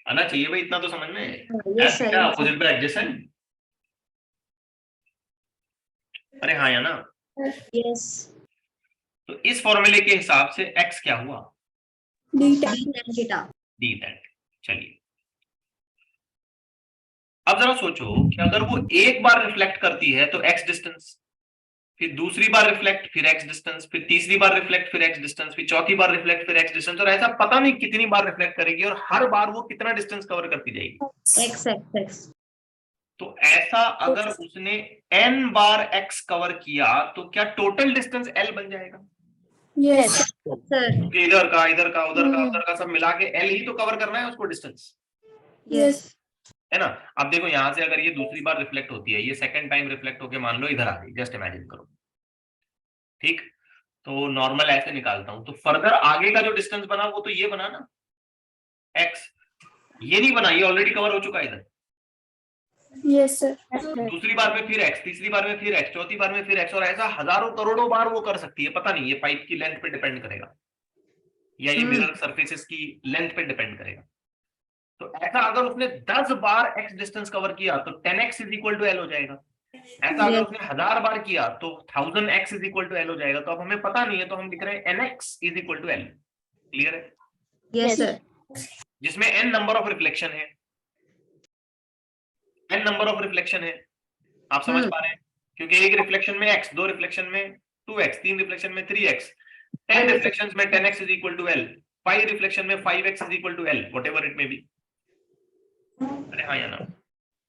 आना चाहिए भाई, इतना तो समझ में। Yes, sir. Opposite bye adjacent. अरे हाँ या ना? Yes. तो इस फॉर्मूले के हिसाब से x क्या हुआ? Theta. D tan theta. d tan। चलिए, अब जरा सोचो कि अगर वो एक बार रिफ्लेक्ट करती है तो x डिस्टेंस, फिर दूसरी बार रिफ्लेक्ट, फिर x डिस्टेंस, फिर तीसरी बार रिफ्लेक्ट, फिर x डिस्टेंस, फिर चौथी बार रिफ्लेक्ट, फिर x डिस्टेंस, और ऐसा पता नहीं कितनी बार रिफ्लेक्ट करेगी और हर बार वो कितना डिस्टेंस कवर करती जाएगी। X, X, X. तो ऐसा अगर उसने n बार x कवर किया तो क्या टोटल डिस्टेंस l बन जाएगा? Yes. Sir. क्योंकि इधर का, इधर का, उधर का, उधर का सब मिला के l ही तो कवर करना है उसको डिस्टेंस। Yes. है ना। अब देखो यहाँ से अगर ये दूसरी बार रिफ्लेक्ट होती है, ये सेकंड टाइम रिफ्लेक्ट होके मान लो इधर आ गई, जस्ट इमेजिन करो, ठीक। तो नॉर्मल ऐसे निकालता हूं, तो फर्दर आगे का जो डिस्टेंस बना वो तो ये बना ना x, ये नहीं बना, ये ऑलरेडी कवर हो चुका है इधर। Yes, sir. दूसरी बार में फिर x, तीसरी बार में फिर x, चौथी बार में फिर x, और ऐसा हजारों करोड़ों बार वो कर सकती है, पता नहीं ये पाइप की लेंथ पे डिपेंड करेगा या ये मिरर सरफेसेस की लेंथ पे डिपेंड करेगा। तो ऐसा अगर उसने 10 बार x डिस्टेंस कवर किया तो 10x is equal to l हो जाएगा। ऐसा अगर उसने 1000 बार किया तो 1000x is equal to l हो जाएगा। तो अब हमें पता नहीं है तो हम लिख रहे हैं nx is equal to l। Clear है? Yes, sir. जिसमें n नंबर ऑफ रिफ्लेक्शन है, n नंबर ऑफ रिफ्लेक्शन है, आप समझ पा रहे हैं? क्योंकि एक रिफ्लेक्शन में x, दो रिफ्लेक्शन में 2x, तीन रिफ्लेक्शन में 3x, 10 रिफ्लेक्शंस में 10x is equal to l, 5 reflection में 5x is equal to l, whatever it may be. अरे हाँ या ना?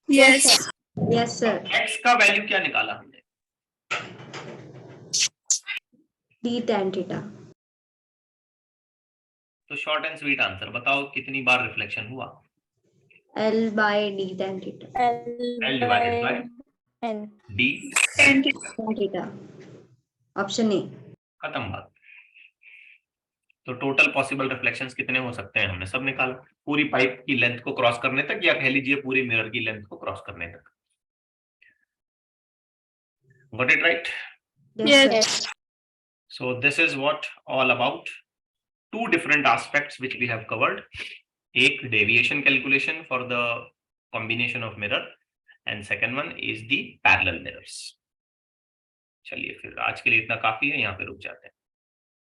Yes. Yes, sir. x का वैल्यू क्या निकाला हमने? D tan theta. तो शॉर्ट एंड स्वीट आंसर बताओ, कितनी बार रिफ्लेक्शन हुआ? L by D tan theta. L divided by N. D, Tan theta. Option A. खत्म बात। तो टोटल पॉसिबल रिफ्लेक्शंस कितने हो सकते हैं हमने सब निकाला, पूरी पाइप की लेंथ को क्रॉस करने तक, या कह लीजिए पूरी मिरर की लेंथ को क्रॉस करने तक। Got it right? Yes. So this is what all about two different aspects which we have covered. एक deviation calculation for the combination of mirror and second one is the parallel mirrors. चलिए फिर आज के लिए इतना काफी है, यहाँ पे रुक जाते हैं।